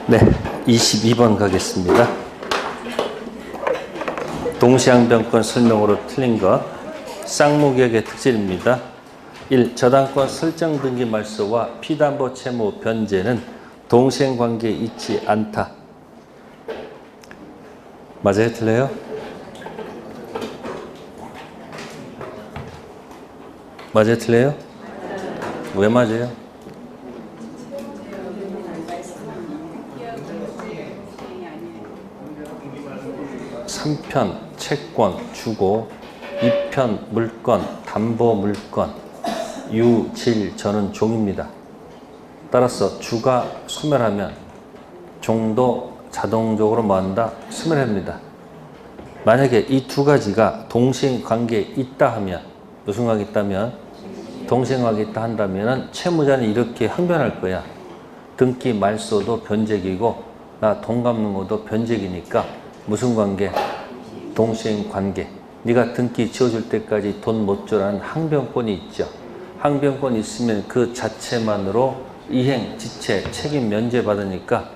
네, 22번 가겠습니다. 동시항변권 설명으로 틀린 것. 쌍무기역의 특질입니다. 1. 저당권 설정 등기 말소와 피담보 채무 변제는 동시행관계에 있지 않다. 맞아요? 틀려요? 맞아요? 틀려요? 왜 맞아요? 3편 채권 주고 2편 물건 담보 물건 유, 질, 저는 종입니다. 따라서 주가 소멸하면 종도 자동적으로 뭐한다? 소멸합니다. 만약에 이 두 가지가 동시행관계에 있다 하면 무슨 관계 있다면 동시행관계 있다 한다면 채무자는 이렇게 항변할 거야. 등기 말소도 변제기고 나 돈 갚는 것도 변제기니까 무슨 관계? 동시행관계. 네가 등기 지어줄 때까지 돈 못 줘라는 항변권이 있죠. 항변권이 있으면 그 자체만으로 이행, 지체, 책임 면제받으니까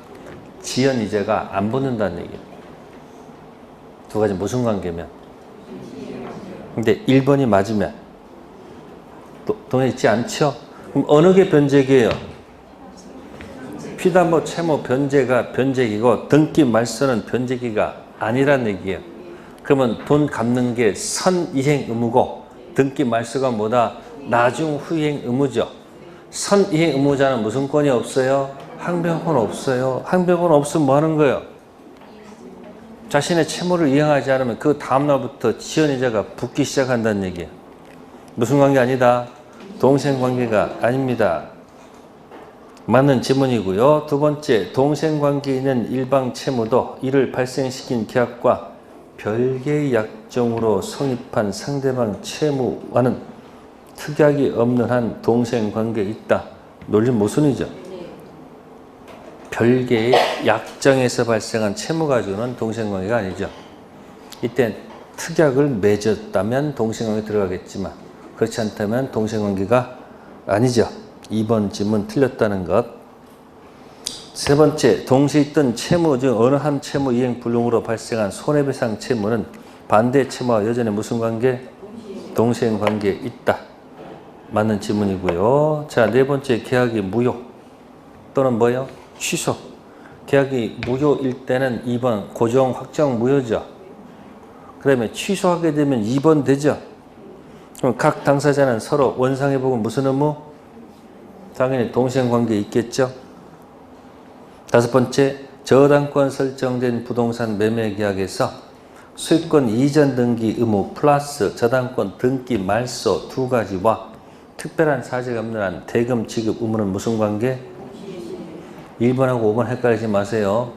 지연이자가 안 붙는다는 얘기예요. 두 가지 무슨 관계면? 근데 1번이 맞으면 동의있지 않죠? 그럼 어느 게 변제기예요? 피담보 채무 변제가 변제기고 등기 말소는 변제기가 아니란 얘기예요. 그러면 돈 갚는 게 선이행 의무고 등기 말소가 뭐다? 나중 후행 의무죠. 선이행 의무자는 무슨 권이 없어요? 항변권 없어요. 항변권 없으면 뭐 하는 거예요? 자신의 채무를 이행하지 않으면 그 다음날부터 지연이자가 붙기 시작한다는 얘기예요. 무슨 관계 아니다? 동시행관계가 아닙니다. 맞는 지문이고요. 두 번째, 동시행관계에 있는 일방 채무도 이를 발생시킨 계약과 별개의 약정으로 성립한 상대방 채무와는 특약이 없는 한 동시행관계에 있다. 논리 모순이죠. 별개의 약정에서 발생한 채무 가지고는 동시행관계가 아니죠. 이때 특약을 맺었다면 동시행관계에 들어가겠지만 그렇지 않다면 동시행관계가 아니죠. 2번 질문 틀렸다는 것. 세 번째, 동시에 있던 채무 중 어느 한 채무 이행 불능으로 발생한 손해배상 채무는 반대 채무와 여전히 무슨 관계? 동시행관계에 있다. 맞는 질문이고요. 자, 네 번째, 계약이 무효 또는 뭐요? 취소. 계약이 무효일 때는 2번 고정 확정 무효죠. 그 다음에 취소하게 되면 2번 되죠. 그럼 각 당사자는 서로 원상회복은 무슨 의무? 당연히 동시행관계에 있겠죠. 다섯 번째, 저당권 설정된 부동산 매매 계약에서 수익권 이전 등기 의무 플러스 저당권 등기 말소 두 가지와 특별한 사정이 없는 한 대금 지급 의무는 무슨 관계? 1번하고 5번 헷갈리지 마세요.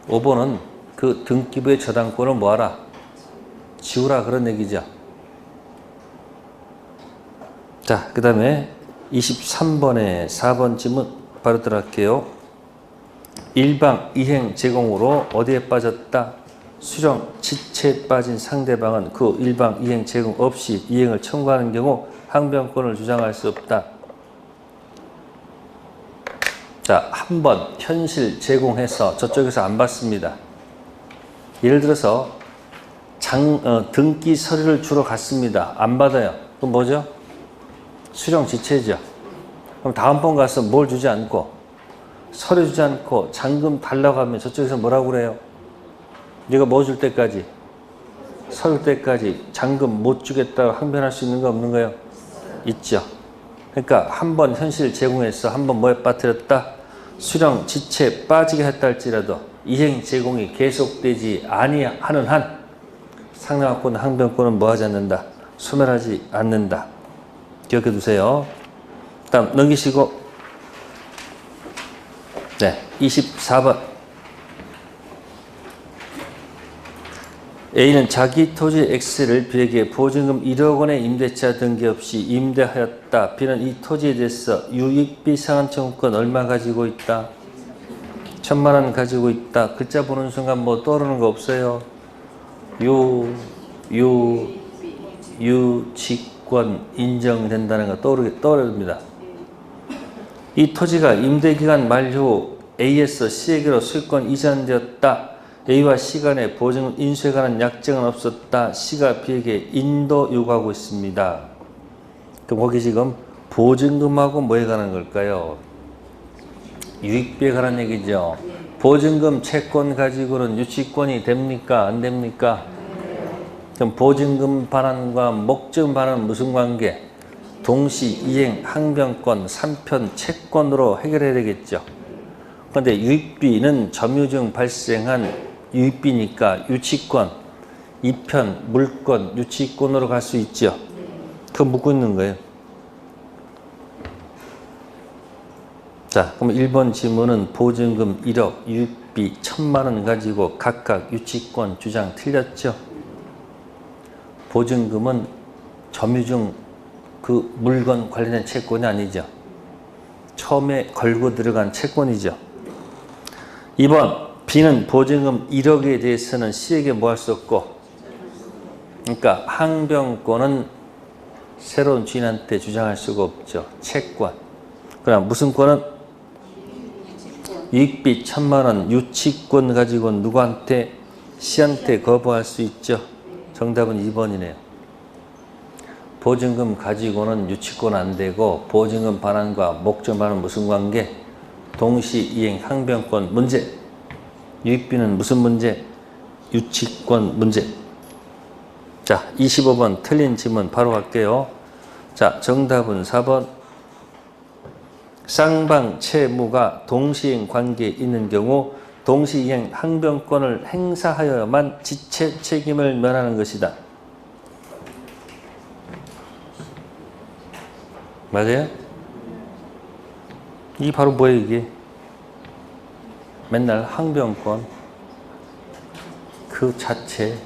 5번은 그 등기부의 저당권을 뭐하라? 지우라 그런 얘기죠. 자, 그 다음에 23번에 4번 질문 바로 들어갈게요. 일방 이행 제공으로 어디에 빠졌다? 수령 지체에 빠진 상대방은 그 일방 이행 제공 없이 이행을 청구하는 경우 항변권을 주장할 수 없다. 자, 한 번 현실 제공해서 저쪽에서 안 받습니다. 예를 들어서 등기 서류를 주러 갔습니다. 안 받아요. 그럼 뭐죠? 수령 지체죠. 그럼 다음번 가서 뭘 주지 않고 서류 주지 않고 잔금 달라고 하면 저쪽에서 뭐라고 그래요? 네가 뭐 줄 때까지? 서류 때까지 잔금 못 주겠다고 항변할 수 있는 거 없는 거예요? 있죠. 그러니까 한 번 현실 제공해서 한 번 뭐에 빠뜨렸다? 수령 지체 빠지게 했다 할지라도 이행 제공이 계속되지 아니하는 한 상대방권 항변권은 뭐 하지 않는다? 소멸하지 않는다. 기억해 두세요. 다음 넘기시고 네, 24번. A는 자기 토지 X를 B에게 보증금 1억 원의 임대차 등기 없이 임대하였다. B는 이 토지에 대해서 유익비 상환 청구권 얼마 가지고 있다? 1,000만 원 가지고 있다. 글자 보는 순간 뭐 떠오르는 거 없어요? 유직권 인정된다는 거 떠오릅니다. 이 토지가 임대기간 만료 A에서 C에게로 소유권 이전되었다. A와 C 간에 보증금 인수에 관한 약정은 없었다. C가 B에게 인도 요구하고 있습니다. 그럼 거기 지금 보증금하고 뭐에 관한 걸까요? 유익비에 관한 얘기죠. 보증금 채권 가지고는 유치권이 됩니까? 안 됩니까? 그럼 보증금 반환과 목적금 반환은 무슨 관계? 동시 이행 항변권 3편 채권으로 해결해야 되겠죠. 그런데 유익비는 점유 중 발생한 유익비니까 유치권, 2편 물권, 유치권으로 갈 수 있죠. 그거 묻고 있는 거예요. 자, 그럼 1번 질문은 보증금 1억, 유익비 1,000만 원 가지고 각각 유치권 주장 틀렸죠. 보증금은 점유 중 그 물건 관련된 채권이 아니죠. 처음에 걸고 들어간 채권이죠. 2번 B는 보증금 1억에 대해서는 C에게 뭐 할 수 없고, 그러니까 항변권은 새로운 주인한테 주장할 수가 없죠. 채권. 그럼 무슨 권은? 유익비 1,000만 원 유치권 가지고 누구한테? C한테 거부할 수 있죠. 정답은 2번이네요. 보증금 가지고는 유치권 안 되고 보증금 반환과 목적 반환은 무슨 관계? 동시 이행 항변권 문제. 유익비는 무슨 문제? 유치권 문제. 자, 25번 틀린 질문 바로 갈게요. 자, 정답은 4번. 쌍방 채무가 동시행 관계에 있는 경우 동시이행 항변권을 행사하여야만 지체 책임을 면하는 것이다. 맞아요? 이게 바로 뭐예요, 이게? 맨날 항변권, 그 자체,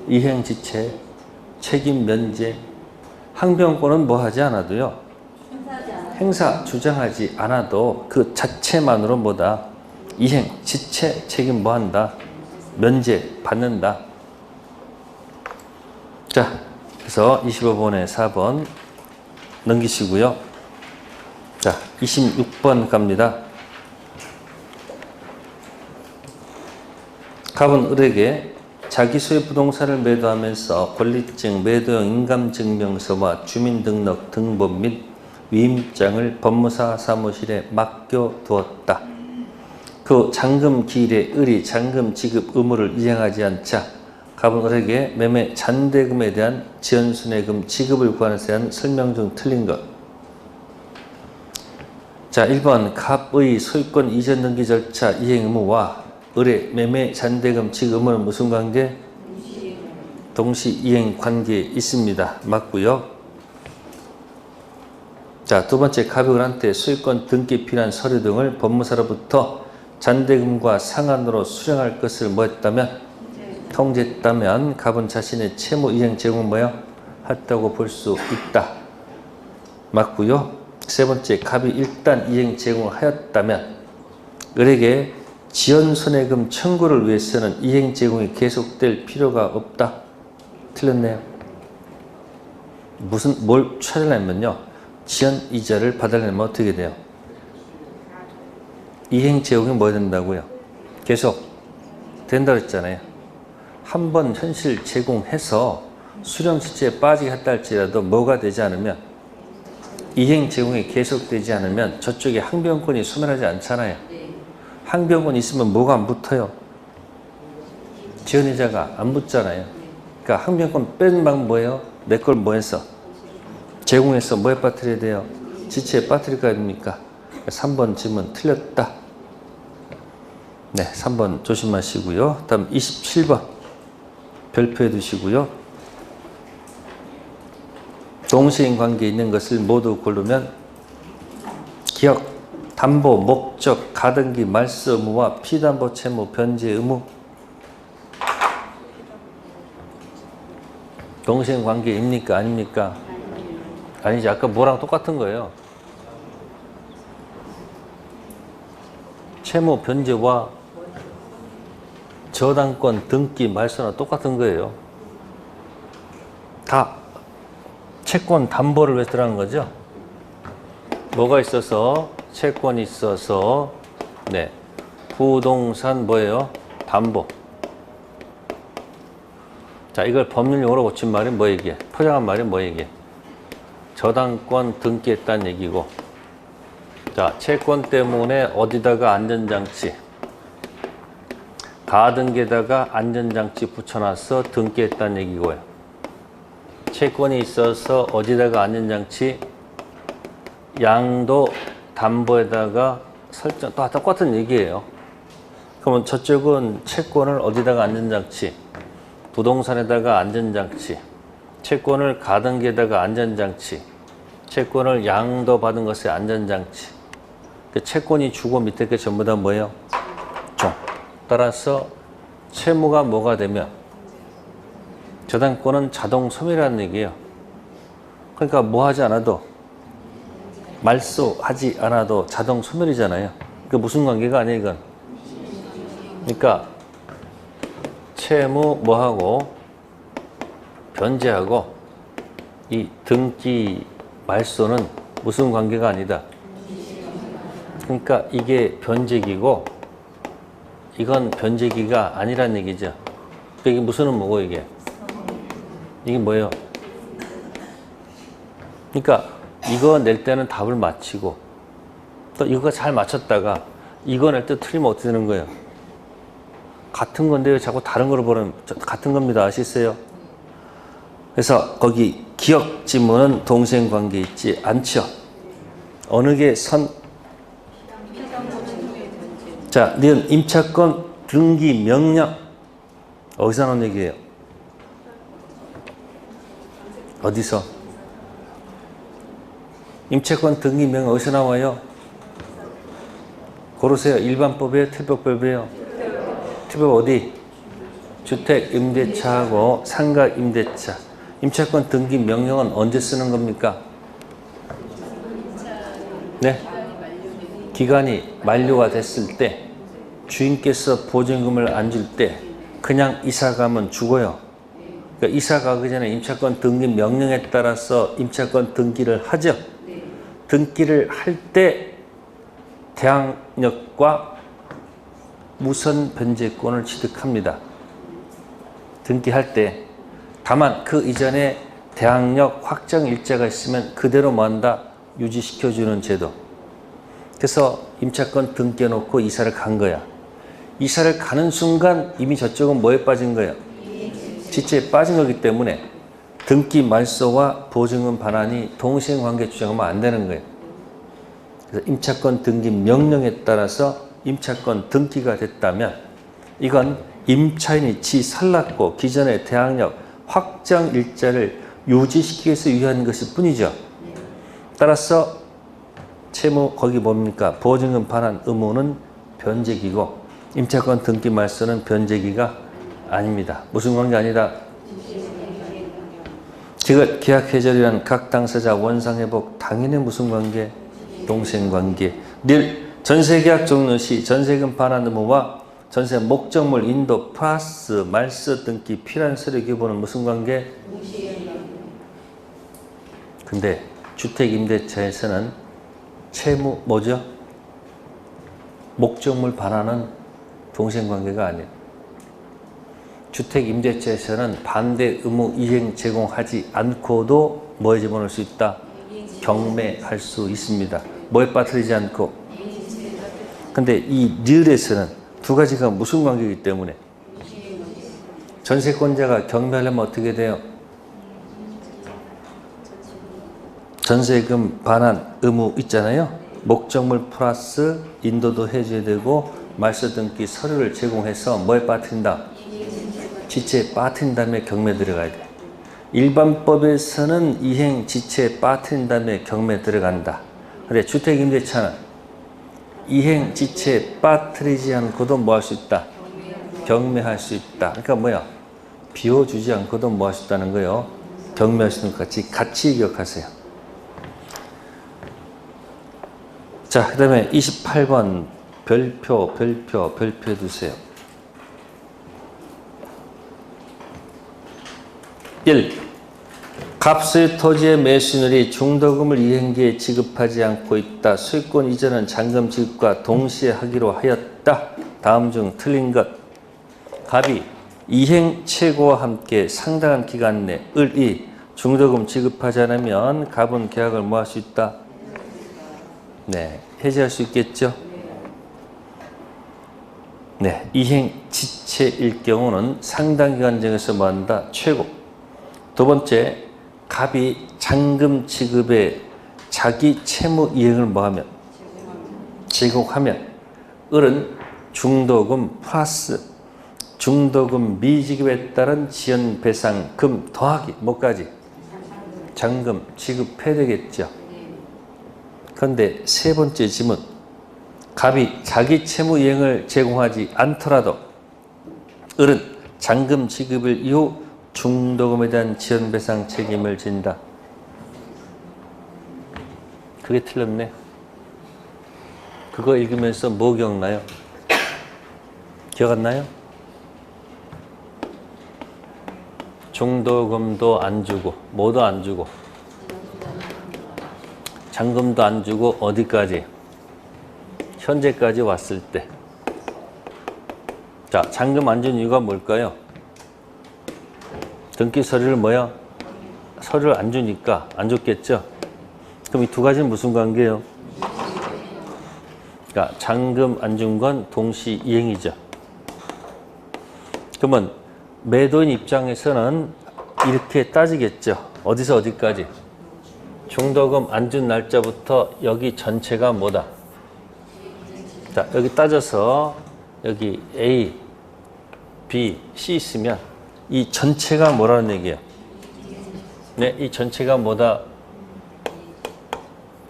이행지체, 책임 면제. 항변권은 뭐 하지 않아도요, 행사 주장하지 않아도 그 자체만으로 뭐다? 이행, 지체, 책임 뭐 한다? 면제 받는다. 자, 그래서 25번에 4번 넘기시고요. 자, 26번 갑니다. 갑은 을에게 자기 소유 부동산을 매도하면서 권리증, 매도형 인감증명서와 주민등록 등본 및 위임장을 법무사 사무실에 맡겨두었다. 그 잔금 기일에 을이 잔금 지급 의무를 이행하지 않자 갑은 을에게 매매 잔대금에 대한 지연순회금 지급을 구하는 것에 대한 설명 중 틀린 것. 자, 1번 갑의 소유권 이전 등기 절차 이행 의무와 을의 매매 잔대금 지급 의무는 무슨 관계? 동시 이행 관계에 있습니다. 맞고요. 자, 두 번째 갑이 을한테 소유권 등기 필요한 서류 등을 법무사로부터 잔대금과 상한으로 수령할 것을 뭐 했다면? 통지했다면 갑은 자신의 채무 이행 제공을 뭐야? 했다고 볼 수 있다. 맞고요. 세 번째, 갑이 일단 이행 제공을 하였다면 을에게 지연손해금 청구를 위해서는 이행 제공이 계속될 필요가 없다. 틀렸네요. 뭘 찾으려면요, 지연 이자를 받으려면 어떻게 돼요? 이행 제공이 뭐 된다고요? 계속 된다고 했잖아요. 한 번 현실 제공해서 수령 지체에 빠지게 했다 할지라도 뭐가 되지 않으면, 이행 제공이 계속되지 않으면 저쪽에 항변권이 소멸하지 않잖아요. 항변권이 있으면 뭐가 안 붙어요? 지연이자가 안 붙잖아요. 그러니까 항변권 뺀 방 뭐예요? 내 걸 뭐 했어? 제공해서 뭐에 빠뜨려야 돼요? 지체에 빠뜨릴 거 아닙니까? 3번 질문 틀렸다. 네, 3번 조심하시고요. 다음 27번 별표해 두시고요. 동시행 관계에 있는 것을 모두 고르면 기억, 담보, 목적, 가등기, 말소 의무와 피담보 채무, 변제 의무. 동시행 관계입니까? 아닙니까? 아니지. 아까 뭐랑 똑같은 거예요. 채무, 변제와 저당권, 등기, 말소나 똑같은 거예요. 다 채권 담보를 위해서 들어간 거죠. 뭐가 있어서? 채권이 있어서 네. 부동산 뭐예요? 담보. 자, 이걸 법률용어로 고친 말이 뭐 얘기해? 포장한 말이 뭐 얘기해? 저당권 등기했다는 얘기고. 자, 채권 때문에 어디다가 안전장치, 가등기에다가 안전장치 붙여놔서 등기했다는 얘기고요. 채권이 있어서 어디다가 안전장치, 양도 담보에다가 설정, 다 똑같은 얘기예요. 그러면 저쪽은 채권을 어디다가 안전장치, 부동산에다가 안전장치, 채권을 가등기에다가 안전장치, 채권을 양도받은 것에 안전장치. 그 채권이 주고 밑에 게 전부 다 뭐예요? 종. 따라서 채무가 뭐가 되면 저당권은 자동 소멸이라는 얘기예요. 그러니까 뭐 하지 않아도, 말소하지 않아도 자동 소멸이잖아요. 그 무슨 관계가 아니에요, 이건. 그러니까 채무 뭐하고 변제하고 이 등기 말소는 무슨 관계가 아니다. 그러니까 이게 변제기고 이건 변제기가 아니란 얘기죠. 그러니까 이게 무슨은 뭐고 이게? 이게 뭐예요? 그러니까 이거 낼 때는 답을 맞히고 또 이거가 잘 맞췄다가 이거 낼 때 틀리면 어떻게 되는 거예요? 같은 건데 왜 자꾸 다른 걸 보는, 같은 겁니다. 아시겠어요? 그래서 거기 기억 지문은 동생 관계 있지 않죠. 어느 게 선? 자, 니은 임차권 등기 명령. 어디서 나온 얘기예요? 어디서? 임차권 등기 명령 어디서 나와요? 고르세요. 일반법이에요? 특별법이에요? 특별 어디? 주택 임대차하고 상가 임대차. 임차권 등기 명령은 언제 쓰는 겁니까? 네? 기간이 만료가 됐을 때, 주인께서 보증금을 안 줄 때 그냥 이사 가면 죽어요. 그러니까 이사 가기 전에 임차권 등기 명령에 따라서 임차권 등기를 하죠. 등기를 할 때 대항력과 무선 변제권을 취득합니다. 등기할 때. 다만 그 이전에 대항력 확정 일자가 있으면 그대로 뭐한다? 유지시켜주는 제도. 그래서 임차권 등기해 놓고 이사를 간 거야. 이사를 가는 순간 이미 저쪽은 뭐에 빠진 거예요? 지체에 빠진 거기 때문에 등기 말소와 보증금 반환이 동시행관계 주장하면 안 되는 거예요. 그래서 임차권 등기 명령에 따라서 임차권 등기가 됐다면 이건 임차인이 지 살랐고 기존의 대항력 확정 일자를 유지시키기 위해서 위한 것일 뿐이죠. 따라서 채무 거기 뭡니까? 보증금 반환 의무는 변제기고 임차권 등기 말소는 변제기가 아닙니다. 무슨 관계 아니다? 지금 계약 해절이란 각 당사자 원상회복 당연히 무슨 관계? 동생관계. 늘 전세계약 종료 시 전세금 반환 의무와 전세 목적물 인도 플러스 말소 등기 필요한 서류 기본은 무슨 관계? 근데 주택임대차에서는 채무 뭐죠? 목적물 반환은 동생관계가 아니에요. 주택임대차에서는 반대 의무 이행 제공하지 않고도 뭐에 집어넣을 수 있다? 경매할 수 있습니다. 뭐에 빠뜨리지 않고. 근데 이 리을에서는 두 가지가 무슨 관계이기 때문에 전세권자가 경매하려면 어떻게 돼요? 전세금 반환 의무 있잖아요. 목적물 플러스 인도도 해줘야 되고 말소 등기 서류를 제공해서 뭐에 빠뜨린다? 지체에 빠뜨린 다음에 경매 들어가야 돼. 일반법에서는 이행 지체에 빠뜨린 다음에 경매 들어간다. 근데 주택임대차는 이행 지체에 빠뜨리지 않고도 뭐 할 수 있다? 경매할 수 있다. 그러니까 뭐야? 비워주지 않고도 뭐 할 수 있다는 거예요. 경매할 수 있는 것 같이 기억하세요. 자, 그 다음에 28번 별표 해두세요. 1. 갑수의 토지의 매수인이 중도금을 이행기에 지급하지 않고 있다. 소유권 이전은 잔금 지급과 동시에 하기로 하였다. 다음 중 틀린 것. 갑이 이행 최고와 함께 상당한 기간 내 을이 중도금 지급하지 않으면 갑은 계약을 뭐 할 수 있다? 네, 해지할 수 있겠죠? 네, 이행 지체일 경우는 상당 기간 정에서 뭐 한다? 최고. 두 번째, 갑이 잔금 지급에 자기 채무 이행을 뭐하면? 제공하면 을은 중도금 플러스 중도금 미지급에 따른 지연배상금 더하기 뭐까지? 잔금 지급해야 되겠죠. 그런데 세 번째 지문, 갑이 자기 채무 이행을 제공하지 않더라도 을은 잔금 지급일 이후 중도금에 대한 지연배상 책임을 진다. 그게 틀렸네. 그거 읽으면서 뭐 기억나요? 기억 안 나요? 중도금도 안 주고 뭐도 안 주고 잔금도 안 주고 어디까지? 현재까지 왔을 때. 자, 잔금 안 준 이유가 뭘까요? 등기 서류를 뭐야? 서류를 안 주니까 안 줬겠죠? 그럼 이 두 가지는 무슨 관계예요? 그러니까 잔금 안 준 건 동시 이행이죠. 그러면 매도인 입장에서는 이렇게 따지겠죠. 어디서 어디까지? 중도금 안 준 날짜부터 여기 전체가 뭐다? 자, 여기 따져서 여기 A, B, C 있으면 이 전체가 뭐라는 얘기예요? 네, 이 전체가 뭐다?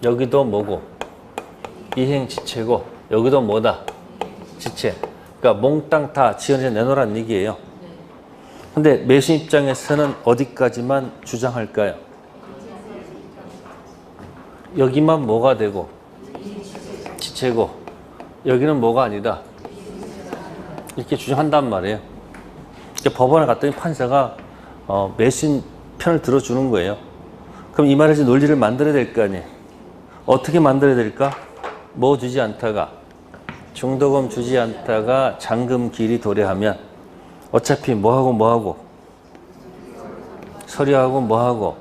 여기도 뭐고? 이행 지체고 여기도 뭐다? 지체. 그러니까 몽땅 다 지연해서 내놓으라는 얘기예요. 근데 매수인 입장에서는 어디까지만 주장할까요? 여기만 뭐가 되고 지체고 여기는 뭐가 아니다. 이렇게 주장한단 말이에요. 법원에 갔더니 판사가 매수인 편을 들어주는 거예요. 그럼 이 말에서 논리를 만들어야 될 거 아니에요. 어떻게 만들어야 될까? 뭐 주지 않다가 중도금 주지 않다가 잔금 기일이 도래하면 어차피 뭐하고 서류하고 뭐하고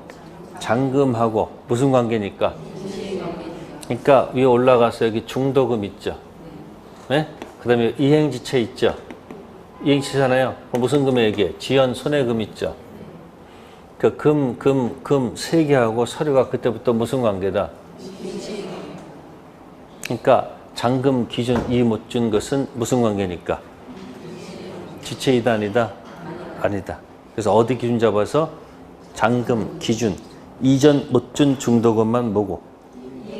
잔금하고 무슨 관계니까? 그러니까 위에 올라가서 여기 중도금 있죠. 네? 그 다음에 이행지체 있죠. 이행지체잖아요. 그럼 무슨 금에 얘기해? 지연 손해금 있죠. 그 금 세 개하고 서류가 그때부터 무슨 관계다? 그러니까 잔금 기준 이의 못 준 것은 무슨 관계니까? 지체이다 아니다? 아니다. 그래서 어디 기준 잡아서 잔금 기준 이전 못 준 중도금만 뭐고?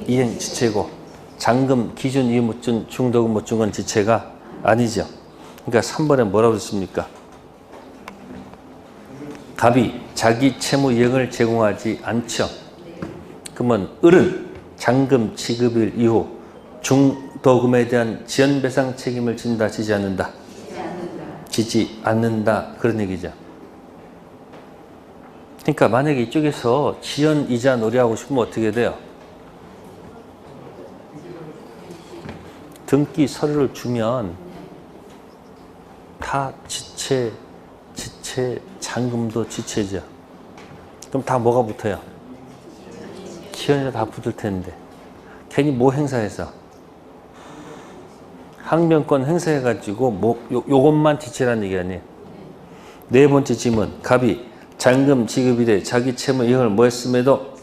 이행 지체고 잔금 기준 이의 못 준 중도금 못 준 건 지체가 아니죠. 그러니까 3번에 뭐라고 했습니까? 갑이 자기 채무 이행을 제공하지 않죠. 그러면 을은 잔금 지급일 이후 중도금에 대한 지연배상 책임을 진다, 지지 않는다? 지지 않는다. 그런 얘기죠. 그러니까 만약에 이쪽에서 지연 이자 놀이하고 싶으면 어떻게 돼요? 등기 서류를 주면 다 지체, 잔금도 지체죠. 그럼 다 뭐가 붙어요? 지연이가 다 붙을 텐데 괜히 뭐 행사해서 항변권 행사해가지고 요것만 지체라는 얘기 아니에요. 네 번째 질문, 갑이 잔금 지급일에 자기 채무 이행을 뭐 했음에도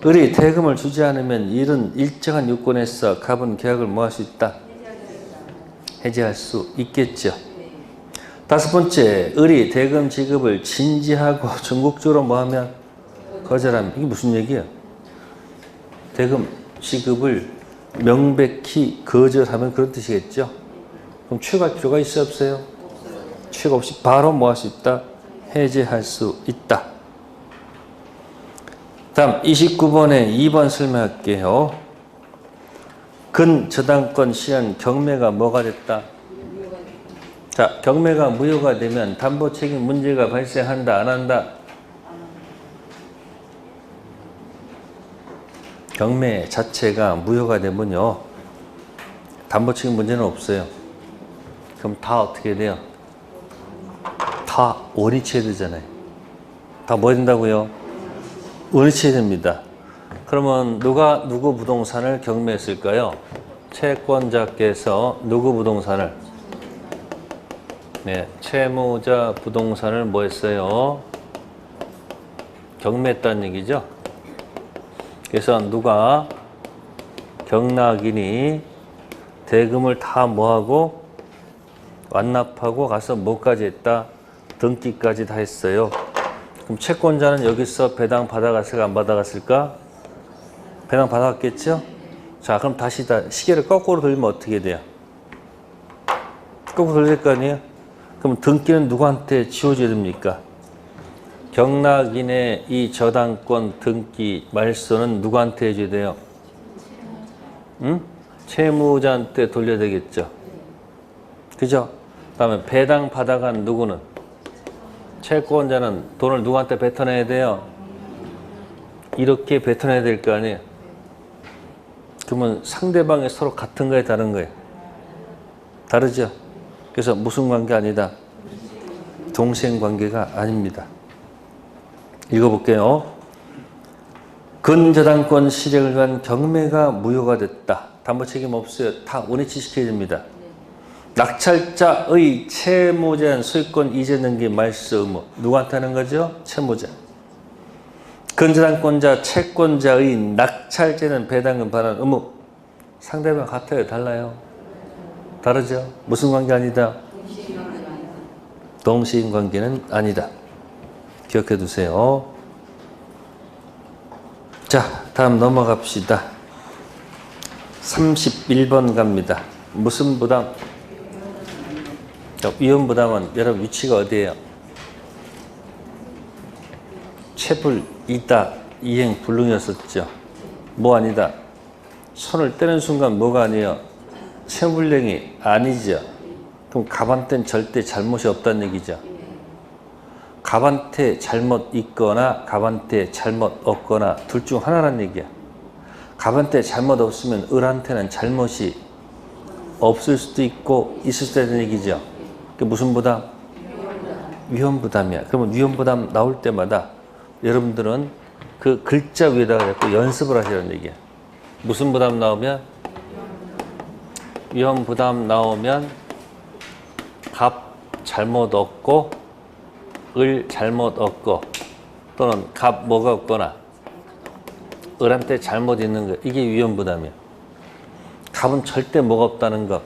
을이 대금을 주지 않으면 일은 일정한 요건에서 갑은 계약을 뭐 할 수 있다? 해지할 수 있겠죠. 다섯 번째, 을이 대금 지급을 진지하고 전국적으로 뭐 하면? 거절하면. 이게 무슨 얘기예요? 대금 지급을 명백히 거절하면 그런 뜻이겠죠. 그럼 취소할 필요가 있어요, 없어요? 취소 없이 바로 뭐 할 수 있다? 해지할 수 있다. 다음 29번에 2번 설명할게요. 근저당권 시한 경매가 뭐가 됐다? 자, 경매가 무효가 되면 담보 책임 문제가 발생한다, 안 한다? 경매 자체가 무효가 되면요, 담보책임 문제는 없어요. 그럼 다 어떻게 돼요? 다 원위치해야 되잖아요. 다 뭐 해야 된다고요? 원위치해야 됩니다. 그러면 누가 누구 부동산을 경매했을까요? 채권자께서 누구 부동산을, 네, 채무자 부동산을 뭐 했어요? 경매했다는 얘기죠. 그래서 누가 경락인이 대금을 다 뭐하고 완납하고 가서 뭐까지 했다? 등기까지 다 했어요. 그럼 채권자는 여기서 배당 받아갔을까 안 받아갔을까? 배당 받아갔겠죠? 자, 그럼 다시 시계를 거꾸로 돌리면 어떻게 돼요? 거꾸로 돌릴 거 아니에요? 그럼 등기는 누구한테 지워줘야 됩니까? 경락인의 이 저당권 등기 말소는 누구한테 해줘야 돼요? 응? 채무자한테 돌려야 되겠죠. 그죠? 그 다음에 배당 받아간 누구는? 채권자는 돈을 누구한테 뱉어내야 돼요? 이렇게 뱉어내야 될 거 아니에요? 그러면 상대방이 서로 같은 거예요, 다른 거예요? 다르죠? 그래서 무슨 관계 아니다? 동생 관계가 아닙니다. 읽어볼게요. 근저당권 실행을 위한 경매가 무효가 됐다. 담보 책임 없어요. 다 원위치 시켜야 됩니다. 낙찰자의 채무자한 소유권 이전 등기 말소 의무. 누구한테 하는 거죠? 채무자. 근저당권자 채권자의 낙찰자는 배당금 반환 의무. 상대방 같아요? 달라요? 다르죠? 무슨 관계 아니다? 동시인 관계는 아니다. 기억해 두세요. 자, 다음 넘어갑시다. 31번 갑니다. 무슨 부담? 위험 부담은 여러분 위치가 어디예요? 체불 이다 이행 불능이었었죠. 뭐 아니다? 손을 떼는 순간 뭐가 아니에요? 체불령이 아니죠. 그럼 갑한테는 절대 잘못이 없다는 얘기죠. 갑한테 잘못 있거나 갑한테 잘못 없거나 둘 중 하나란 얘기야. 갑한테 잘못 없으면 을한테는 잘못이 없을 수도 있고 있을 수도 있다는 얘기죠. 그게 무슨 부담? 위험 부담이야. 그러면 위험 부담 나올 때마다 여러분들은 그 글자 위에다가 자꾸 연습을 하시라는 얘기야. 무슨 부담 나오면? 위험 부담 나오면 갑 잘못 없고 을 잘못 없고 또는 갑 뭐가 없거나 을한테 잘못 있는 거, 이게 위험 부담이야. 갑은 절대 뭐가 없다는 거,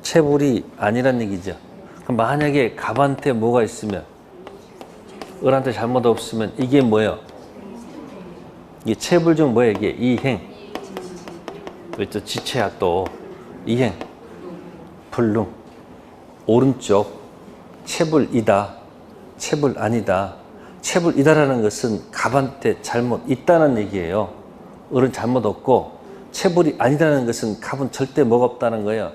체불이 아니란 얘기죠. 그럼 만약에 갑한테 뭐가 있으면 을한테 잘못 없으면 이게 뭐예요? 이게 체불 중 뭐예요? 이게 이행. 왜 또 지체야 또 이행 불능. 오른쪽 체불이다, 체불 아니다. 체불이다라는 것은 갑한테 잘못 있다는 얘기예요. 을은 잘못 없고, 체불이 아니다는 것은 갑은 절대 뭐가 없다는 거예요.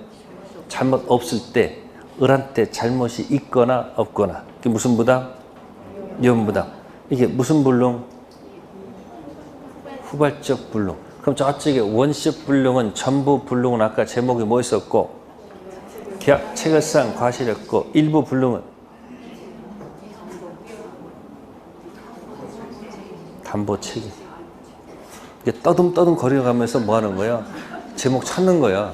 잘못 없을 때 을한테 잘못이 있거나 없거나. 이게 무슨 부담? 위험 부담. 이게 무슨 불능? 후발적 불능. 그럼 저쪽에 원시적 불능은 전부 불능은 아까 제목이 뭐 있었고? 계약 체결상 과실했고, 일부 불능은 담보 책임. 이게 떠듬떠듬 거려가면서 뭐 하는 거야? 제목 찾는 거야.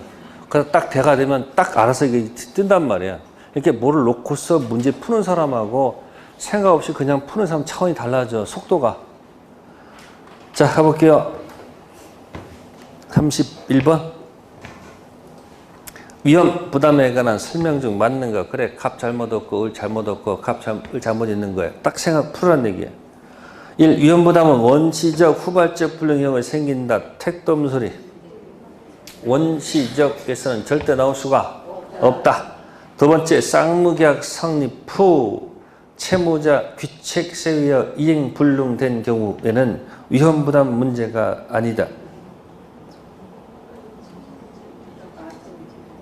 그래서 딱 대가 되면 딱 알아서 이게 뜬단 말이야. 이렇게 뭐를 놓고서 문제 푸는 사람하고 생각 없이 그냥 푸는 사람 차원이 달라져, 속도가. 자, 가볼게요. 31번. 위험 부담에 관한 설명 중 맞는 거. 그래, 갑 잘못 없고 을 잘못 없고 을 잘못 있는 거야. 딱 생각 풀으란 얘기야. 1. 위험 부담은 원시적 후발적 불능 경우에 생긴다. 택돔 소리. 원시적에서는 절대 나올 수가 없다. 두 번째, 쌍무계약 성립 후 채무자 귀책세 위여 이행 불능된 경우에는 위험 부담 문제가 아니다.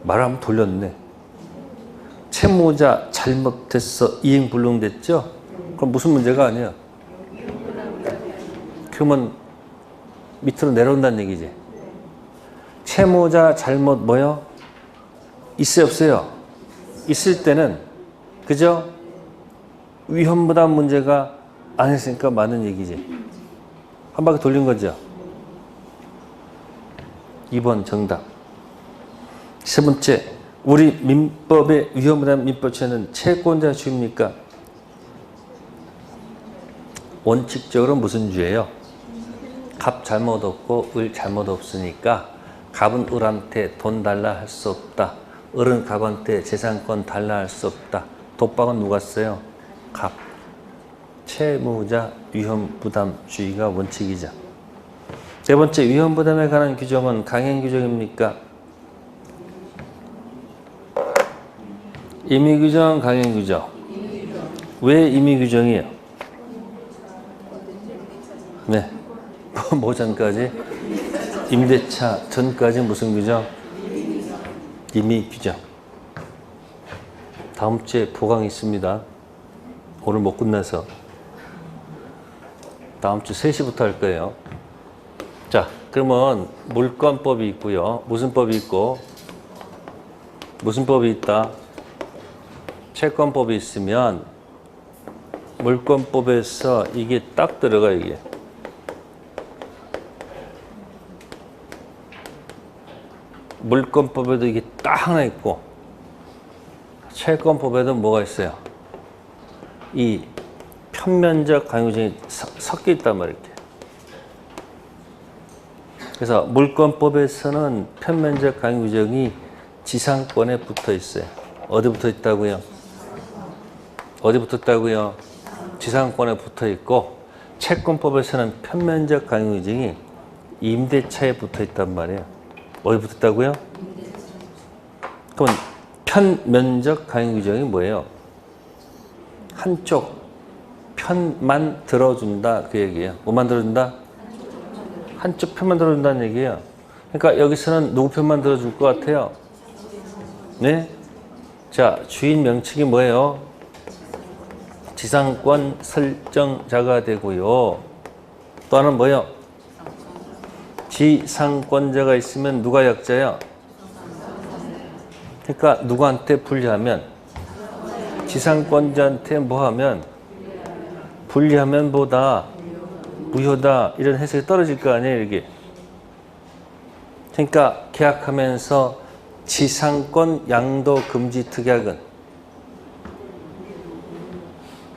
말을 한번 돌렸네. 채무자 잘못했어. 이행 불능됐죠? 그럼 무슨 문제가 아니야? 그러면 밑으로 내려온다는 얘기지. 채무자 잘못 뭐요? 있어요, 없어요? 있을 때는 그죠? 위험부담 문제가 안 했으니까 많은 얘기지. 한 바퀴 돌린 거죠. 2번 정답. 세 번째, 우리 민법의 위험부담 민법처는 채권자 주입니까? 원칙적으로 무슨 주예요? 갑 잘못 없고 을 잘못 없으니까 갑은 을한테 돈 달라 할 수 없다. 을은 갑한테 재산권 달라 할 수 없다. 독박은 누가 써요? 갑. 채무자 위험부담주의가 원칙이죠. 네 번째, 위험부담에 관한 규정은 강행규정입니까? 임의규정, 강행규정. 왜 임의규정이에요? 네. 뭐 전까지? 임대차 전까지 무슨 규정? 임의규정. 다음 주에 보강이 있습니다. 오늘 못 끝나서. 다음 주 3시부터 할 거예요. 자, 그러면 물권법이 있고요. 무슨 법이 있고? 무슨 법이 있다? 채권법이 있으면 물권법에서 이게 딱 들어가, 이게. 물권법에도 이게 딱 하나 있고, 채권법에도 뭐가 있어요? 이 편면적 강요증이 섞여 있단 말이에요. 이렇게. 그래서 물권법에서는 편면적 강요증이 지상권에 붙어 있어요. 어디 붙어 있다고요? 어디 붙어 있다고요? 지상권에 붙어 있고, 채권법에서는 편면적 강요증이 임대차에 붙어 있단 말이에요. 어디 붙어 있다고요? 그럼 편면적 강요규정이 뭐예요? 한쪽 편만 들어준다, 그 얘기예요. 뭐만 들어준다? 한쪽 편만 들어준다는 얘기예요. 그러니까 여기서는 누구 편만 들어줄 것 같아요? 네? 자, 주인 명칭이 뭐예요? 지상권 설정자가 되고요. 또 하나는 뭐예요? 지상권자가 있으면 누가 약자야? 그러니까 누구한테 불리하면? 지상권자한테 뭐하면? 불리하면 뭐다? 무효다. 이런 해석이 떨어질 거 아니에요, 이게. 그러니까 계약하면서 지상권 양도 금지 특약은,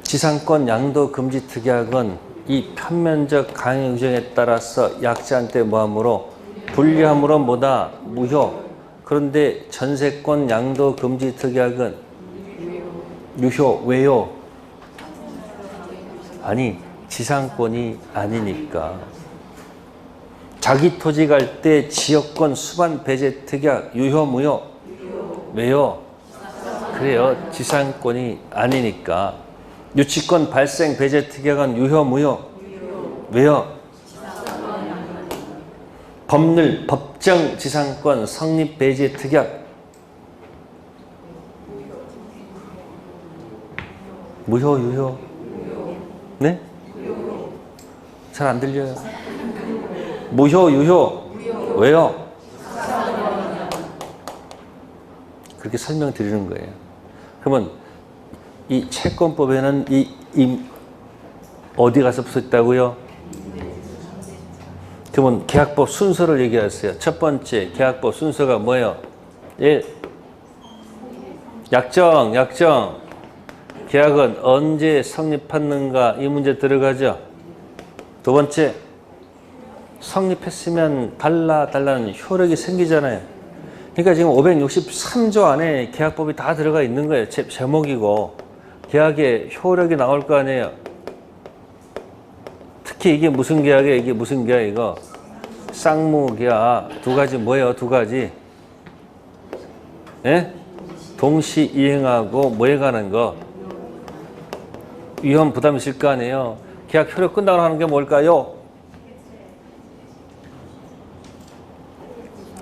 지상권 양도 금지 특약은 이 편면적 강요 규정에 따라서 약자한테 뭐함으로? 불리함으로 뭐다? 무효. 그런데 전세권 양도 금지 특약은 유효. 왜요? 아니, 지상권이 아니니까. 자기 토지 갈 때 지역권 수반 배제 특약 유효, 무효? 왜요? 그래요. 지상권이 아니니까. 유치권 발생 배제 특약은 유효, 무효? 왜요? 법률, 법정 지상권 성립 배제 특약 무효, 유효? 네? 잘 안 들려요. 무효, 유효? 왜요? 그렇게 설명드리는 거예요. 그러면 이 채권법에는 어디 가서 붙었다고요? 그러면 계약법 순서를 얘기하세요. 첫 번째 계약법 순서가 뭐예요? 1. 약정. 계약은 언제 성립했는가, 이 문제 들어가죠. 두 번째, 성립했으면 달라는 효력이 생기잖아요. 그러니까 지금 563조 안에 계약법이 다 들어가 있는 거예요. 제목이고 계약의 효력이 나올 거 아니에요. 특히 이게 무슨 계약이에요? 이게 무슨 계약? 이거 쌍무계약. 두 가지 뭐예요? 두 가지. 예? 동시 이행하고 뭐에 관한 거? 위험 부담 있을 거 아니에요. 계약 효력 끝나고 하는 게 뭘까요?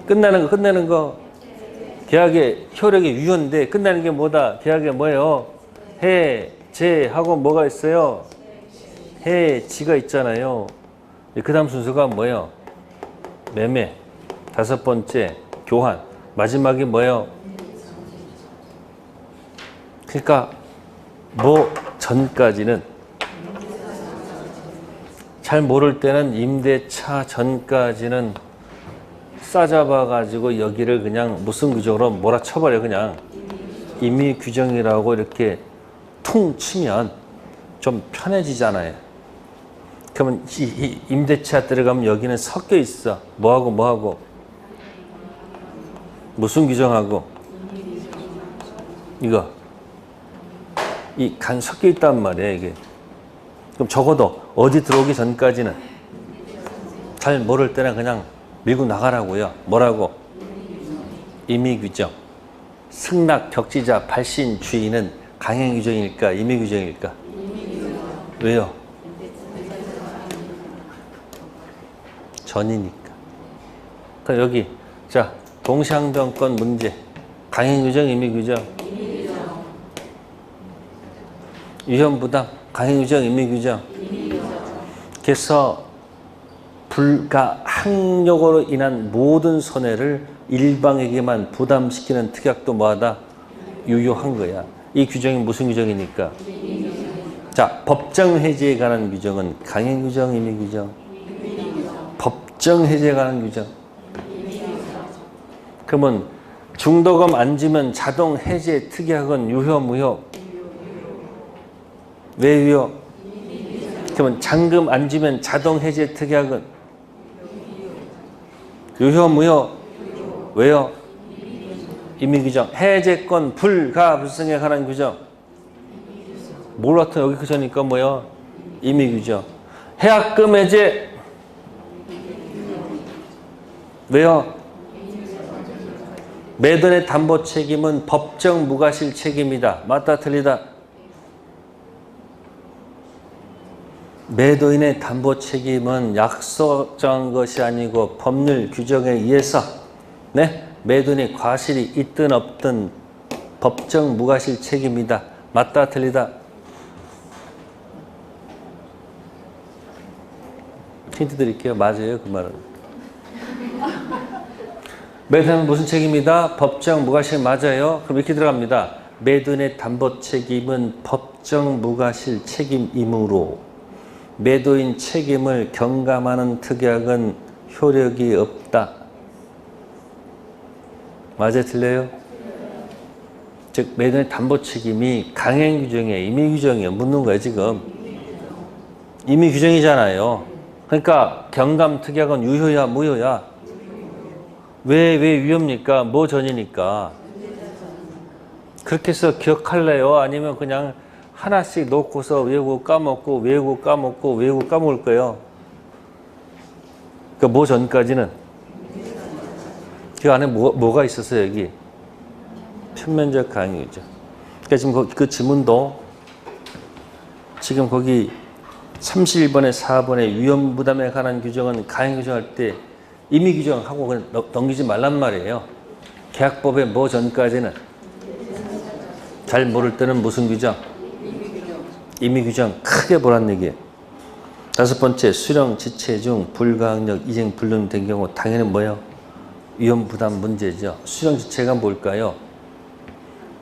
끝내는 거. 계약의 효력이 유효인데 끝나는 게 뭐다? 계약에 뭐예요? 해제하고 뭐가 있어요? 해지가 있잖아요. 그 다음 순서가 뭐예요? 매매. 다섯 번째, 교환. 마지막이 뭐예요? 그러니까 뭐 전까지는, 잘 모를 때는 임대차 전까지는 싸잡아 가지고 여기를 그냥 무슨 규정으로 몰아쳐버려. 그냥 임의 규정이라고 이렇게 퉁 치면 좀 편해지잖아요. 그러면 이 임대차 들어가면 여기는 섞여 있어. 뭐하고 뭐하고 무슨 규정하고 이거 이 간 섞여 있단 말이에요. 이게 그럼 적어도 어디 들어오기 전까지는, 잘 모를 때는 그냥 밀고 나가라고요. 뭐라고? 임의 규정. 승낙, 격지자, 발신, 주인은 강행 규정일까, 임의 규정일까? 왜요? 전이니까. 또 여기 자, 동시항변권 문제. 강행 규정, 임의 규정. 위험 부담, 강행 규정, 임의 규정. 그래서 불가항력으로 인한 모든 손해를 일방에게만 부담시키는 특약도 뭐하다? 유효한 거야. 이 규정이 무슨 규정이니까? 자, 법정 해지에 관한 규정은 강행 규정, 임의 규정. 법정 해지에 관한 규정. 그러면 중도금 안 지면 자동 해제 특약은 유효, 무효? 왜 유효? 그러면 잔금 안 지면 자동 해제 특약은 유효, 무효? 왜요? 임의 규정. 해제권 불가불성에 관한 규정. 몰랐던 여기 그저니까 뭐요? 임의 규정. 해약금 해제. 왜요? 매도인의 담보 책임은 법정 무과실 책임이다. 맞다, 틀리다? 매도인의 담보 책임은 약속정한 것이 아니고 법률 규정에 의해서, 네? 매도인의 과실이 있든 없든 법정 무과실 책임이다. 맞다, 틀리다? 힌트 드릴게요. 맞아요, 그 말은. 매도인은 무슨 책임이다? 법정 무과실. 맞아요. 그럼 이렇게 들어갑니다. 매도인의 담보 책임은 법정 무과실 책임이므로 매도인 책임을 경감하는 특약은 효력이 없다. 맞아요, 틀려요? 즉 매도인의 담보 책임이 강행 규정이에요, 임의 규정이에요? 묻는 거예요, 지금. 임의 규정이잖아요. 그러니까 경감 특약은 유효야, 무효야? 왜 위험입니까? 뭐 전이니까. 그렇게 해서 기억할래요? 아니면 그냥 하나씩 놓고서 외우고 까먹고 외우고 까먹고 외우고 까먹을 거예요? 그러니까 뭐 전까지는 그 안에 뭐가 있었어요? 여기 편면적 강의죠. 그러니까 지금 그 지문도 지금 거기 31번에 4번에 위험부담에 관한 규정은 강행 규정할 때 임의 규정하고 그냥 넘기지 말란 말이에요. 계약법에 뭐 전까지는, 잘 모를 때는 무슨 규정? 임의 규정 크게 보란 얘기예요. 다섯 번째, 수령 지체 중 불가항력 이행 불능된 경우 당연히 뭐예요? 위험부담 문제죠. 수령 지체가 뭘까요?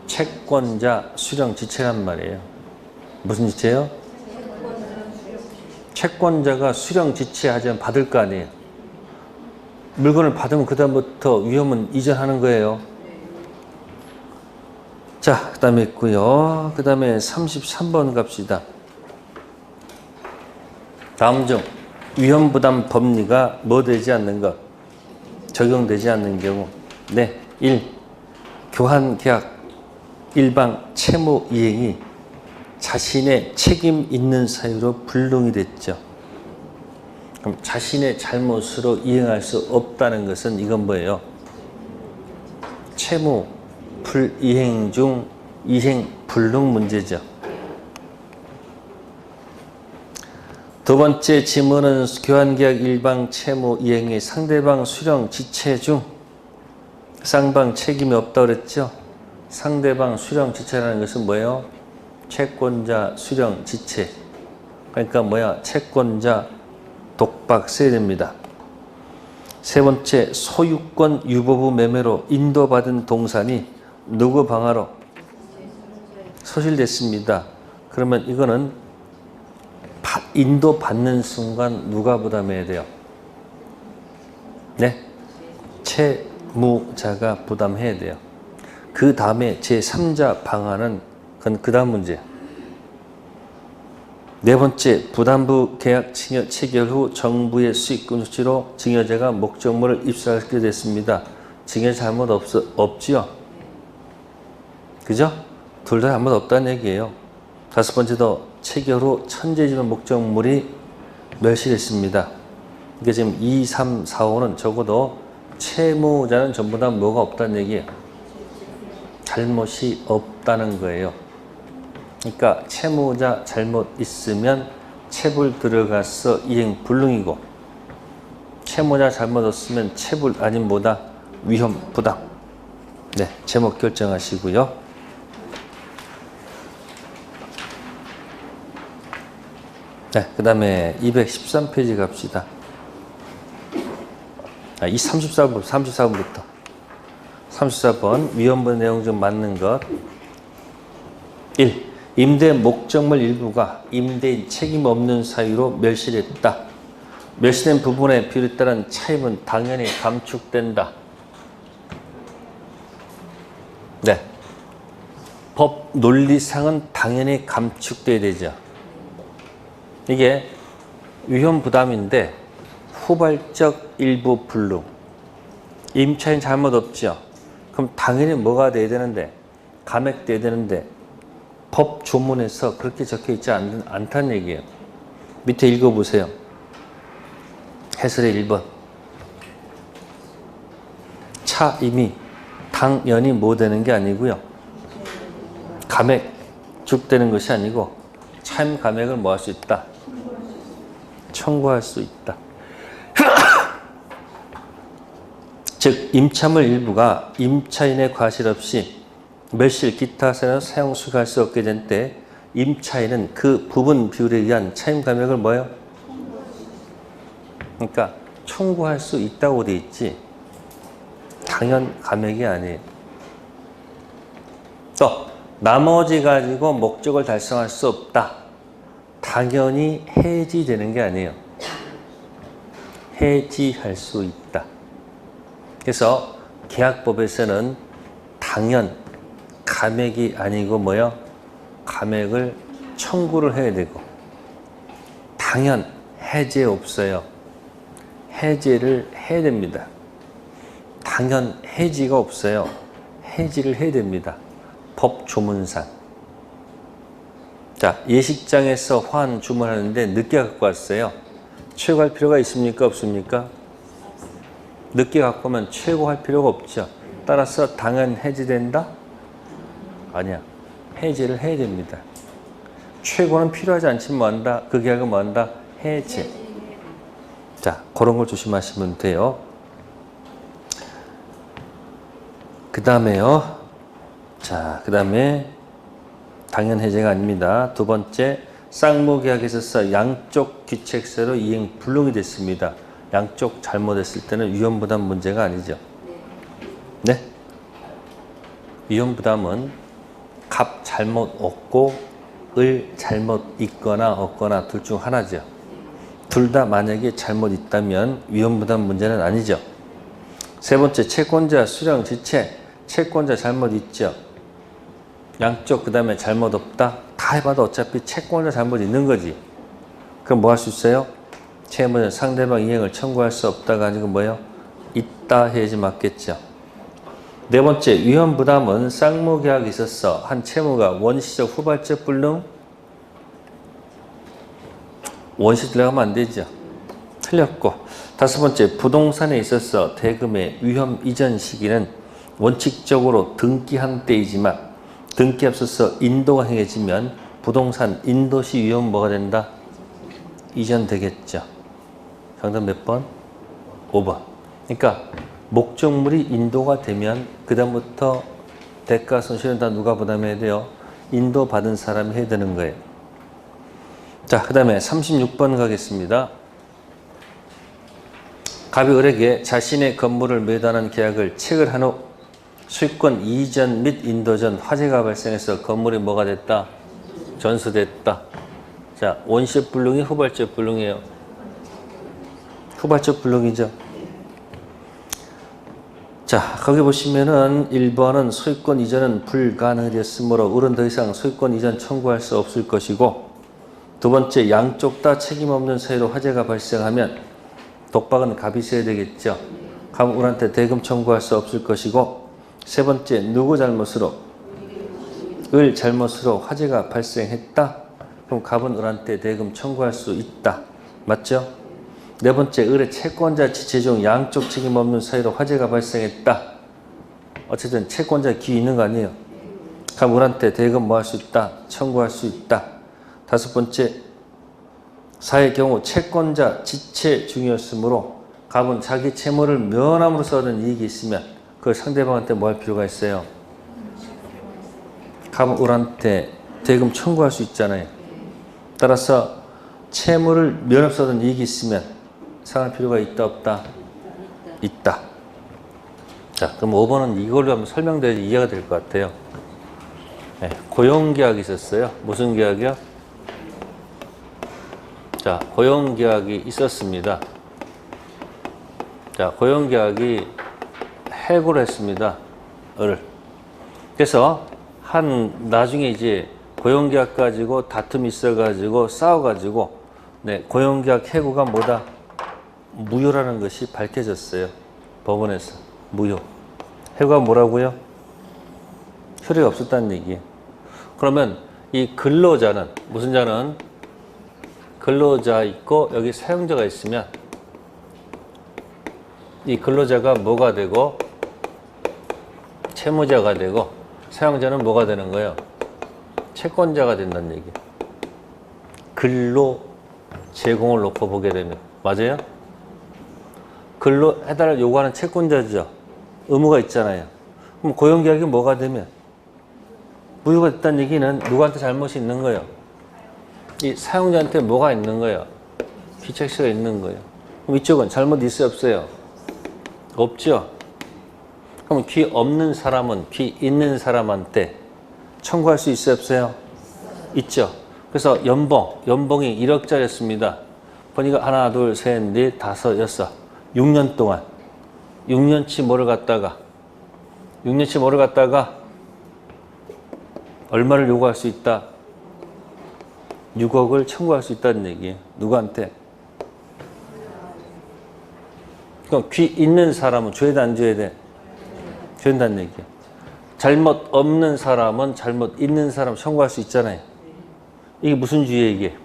채권자 수령 지체란 말이에요. 무슨 지체요? 채권자가 수령 지체하자면 받을 거 아니에요. 물건을 받으면 그 다음부터 위험은 이전하는 거예요. 자, 그 다음에 있고요. 그 다음에 33번 갑시다. 다음 중 위험부담 법리가 뭐 되지 않는 것, 적용되지 않는 경우. 네, 1. 교환계약 일방 채무 이행이 자신의 책임 있는 사유로 불능이 됐죠. 그럼 자신의 잘못으로 이행할 수 없다는 것은 이건 뭐예요? 채무 불이행 중 이행 불능 문제죠. 두 번째 지문은 교환계약 일방 채무 이행이 상대방 수령 지체 중 쌍방 책임이 없다고 그랬죠. 상대방 수령 지체라는 것은 뭐예요? 채권자 수령 지체. 그러니까 뭐야? 채권자 독박 써야 됩니다. 세 번째, 소유권 유보부 매매로 인도받은 동산이 누구 방화로 소실됐습니다. 그러면 이거는 인도받는 순간 누가 부담해야 돼요? 네? 채무자가 부담해야 돼요. 그 다음에 제3자 방화는 그건 그 다음 문제. 네 번째, 부담부 계약 체결 후 정부의 수익금 수치로 증여자가 목적물을 입수하게 됐습니다. 증여 잘못 없지요? 그죠? 둘 다 잘못 없다는 얘기예요. 다섯 번째도 체결 후 천재지변 목적물이 멸실했습니다. 이게 지금 2, 3, 4, 5는 적어도 채무자는 전부 다 뭐가 없다는 얘기예요. 잘못이 없다는 거예요. 그러니까 채무자 잘못 있으면 체불 들어가서 이행 불능이고, 채무자 잘못 없으면 체불 아닌 뭐다? 위험 부담. 네, 제목 결정하시고요. 네, 그 다음에 213페이지 갑시다. 이 34번부터. 34번, 위헌부 내용 좀 맞는 것. 1. 임대 목적물 일부가 임대인 책임 없는 사유로 멸실했다. 멸실된 부분의 비율에 따른 차입은 당연히 감축된다. 네. 법 논리상은 당연히 감축돼야 되죠. 이게 위헌 부담인데 후발적 일부 불능. 임차인 잘못 없죠. 그럼 당연히 뭐가 돼야 되는데? 감액돼야 되는데 법 조문에서 그렇게 적혀 있지 않다는 얘기예요. 밑에 읽어보세요. 해설의 1번. 차임이 당연히 뭐 되는 게 아니고요. 감액축되는 것이 아니고 차임 감액을 뭐 할 수 있다? 청구할 수 있다. 즉 임차물 일부가 임차인의 과실 없이 멸실 기타 사용 수익할 수 없게 된 때 임차인은 그 부분 비율에 의한 차임 감액을 뭐예요? 그러니까 청구할 수 있다고 돼 있지 당연 감액이 아니에요. 또 나머지 가지고 목적을 달성할 수 없다. 당연히 해지되는 게 아니에요. 해지할 수 있다. 그래서 계약법에서는 당연 감액이 아니고 뭐요? 감액을 청구를 해야 되고, 당연 해제 없어요. 해제를 해야 됩니다. 당연 해지가 없어요. 해지를 해야 됩니다. 법 조문상. 자, 예식장에서 화환 주문하는데 늦게 갖고 왔어요. 최고할 필요가 있습니까? 없습니까? 늦게 갖고 오면 최고할 필요가 없죠. 따라서 당연 해지된다? 아니야. 해지를 해야 됩니다. 최고는 필요하지 않지만 뭐 한다? 그 계약은 뭐 한다? 해제. 자, 그런 걸 조심하시면 돼요. 그 다음에요. 자, 그 다음에 당연 해제가 아닙니다. 두 번째, 쌍무계약에 있어서 양쪽 귀책서로 이행 불능이 됐습니다. 양쪽 잘못했을 때는 위헌부담 문제가 아니죠. 네? 위헌부담은 갑 잘못 없고 을 잘못 있거나 없거나 둘 중 하나죠. 둘 다 만약에 잘못 있다면 위헌부담 문제는 아니죠. 세 번째, 채권자 수령 지체. 채권자 잘못 있죠. 양쪽 그 다음에 잘못 없다. 다 해봐도 어차피 채권자 잘못 있는 거지. 그럼 뭐 할 수 있어요? 채무자 상대방 이행을 청구할 수 없다가 아니고 뭐예요? 있다 해야지 맞겠죠. 네 번째, 위헌부담은 쌍무계약이 있어서 한 채무가 원시적 후발적 불능? 원시 들어가면 안 되죠. 틀렸고. 다섯 번째, 부동산에 있어서 대금의 위험 이전 시기는 원칙적으로 등기한 때이지만 등기 앞서서 인도가 행해지면 부동산 인도시 위험 뭐가 된다? 이전되겠죠. 정답 몇 번? 5번. 그러니까 목적물이 인도가 되면 그 다음부터 대가 손실은 다 누가 부담해야 돼요? 인도 받은 사람이 해야 되는 거예요. 자, 그 다음에 36번 가겠습니다. 갑이 을에게 자신의 건물을 매도하는 계약을 체결한 후 수익권 이전 및 인도 전 화재가 발생해서 건물이 뭐가 됐다? 전수됐다. 자, 원시적 불능이 후발적 불능이에요. 후발적 불능이죠. 자, 거기 보시면은 1번은 소유권 이전은 불가능하였으므로 을은 더 이상 소유권 이전 청구할 수 없을 것이고, 두 번째, 양쪽 다 책임 없는 사이로 화재가 발생하면 독박은 갑이 있어야 되겠죠. 갑은 을한테 대금 청구할 수 없을 것이고, 세 번째, 누구 잘못으로? 을 잘못으로 화재가 발생했다. 그럼 갑은 을한테 대금 청구할 수 있다. 맞죠? 네 번째, 을의 채권자 지체종 양쪽 책임 없는 사이로 화재가 발생했다. 어쨌든 채권자 기회 있는 거 아니에요. 그럼 을한테 대금 뭐 할 수 있다? 청구할 수 있다. 다섯 번째, 사의 경우 채권자 지체 중이었으므로 갑은 자기 채무를 면함으로써 얻은 이익이 있으면 그 상대방한테 뭐 할 필요가 있어요? 갑은 을한테 대금 청구할 수 있잖아요. 따라서 채무를 면함으로써 얻은 이익이 있으면 상할 필요가 있다 없다? 있다. 자, 그럼 5번은 이걸로 한번 설명돼야 이해가 될 것 같아요. 네, 고용계약이 있었어요. 무슨 계약이요? 자, 고용계약이 있었습니다. 자, 고용계약이 해고를 했습니다. 을. 그래서 나중에 이제 고용계약 가지고 다툼이 있어가지고 싸워가지고, 네, 고용계약 해고가 뭐다? 무효라는 것이 밝혀졌어요. 법원에서. 무효. 해고가 뭐라고요? 효력이 없었다는 얘기예요. 그러면 이 근로자는, 무슨 자는? 근로자 있고 여기 사용자가 있으면 이 근로자가 뭐가 되고 채무자가 되고 사용자는 뭐가 되는 거예요? 채권자가 된다는 얘기예요. 근로 제공을 놓고 보게 되면. 맞아요? 근로 해달을 요구하는 채권자죠. 의무가 있잖아요. 그럼 고용계약이 뭐가 되면? 무효가 됐다는 얘기는 누구한테 잘못이 있는 거예요? 이 사용자한테 뭐가 있는 거예요? 귀책시가 있는 거예요. 그럼 이쪽은 잘못 있어요, 없어요? 없죠? 그럼 귀 없는 사람은 귀 있는 사람한테 청구할 수 있어요, 없어요? 있죠. 그래서 연봉이 1억짜리였습니다. 보니까 하나, 둘, 셋, 넷, 다섯, 여섯. 6년 동안. 6년치 뭐를 갖다가 얼마를 요구할 수 있다? 6억을 청구할 수 있다는 얘기예요. 누구한테? 그럼 귀 있는 사람은 줘야 돼, 안 줘야 돼? 줘야 된다는 얘기예요. 잘못 없는 사람은 잘못 있는 사람 청구할 수 있잖아요. 이게 무슨 주의예요, 이게?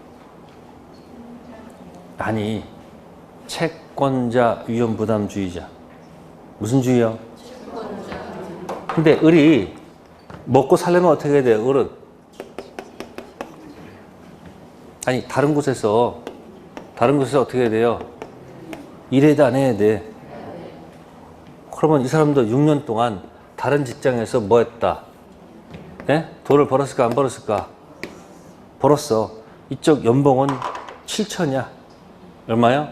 아니, 채권자 위험 부담주의자. 무슨 주의요? 근데 을이 먹고 살려면 어떻게 해야 돼요, 을은? 아니, 다른 곳에서 어떻게 해야 돼요? 일해야 돼, 안 해야 돼? 그러면 이 사람도 6년 동안 다른 직장에서 뭐 했다? 네? 돈을 벌었을까, 안 벌었을까? 벌었어. 이쪽 연봉은 7천이야. 얼마요?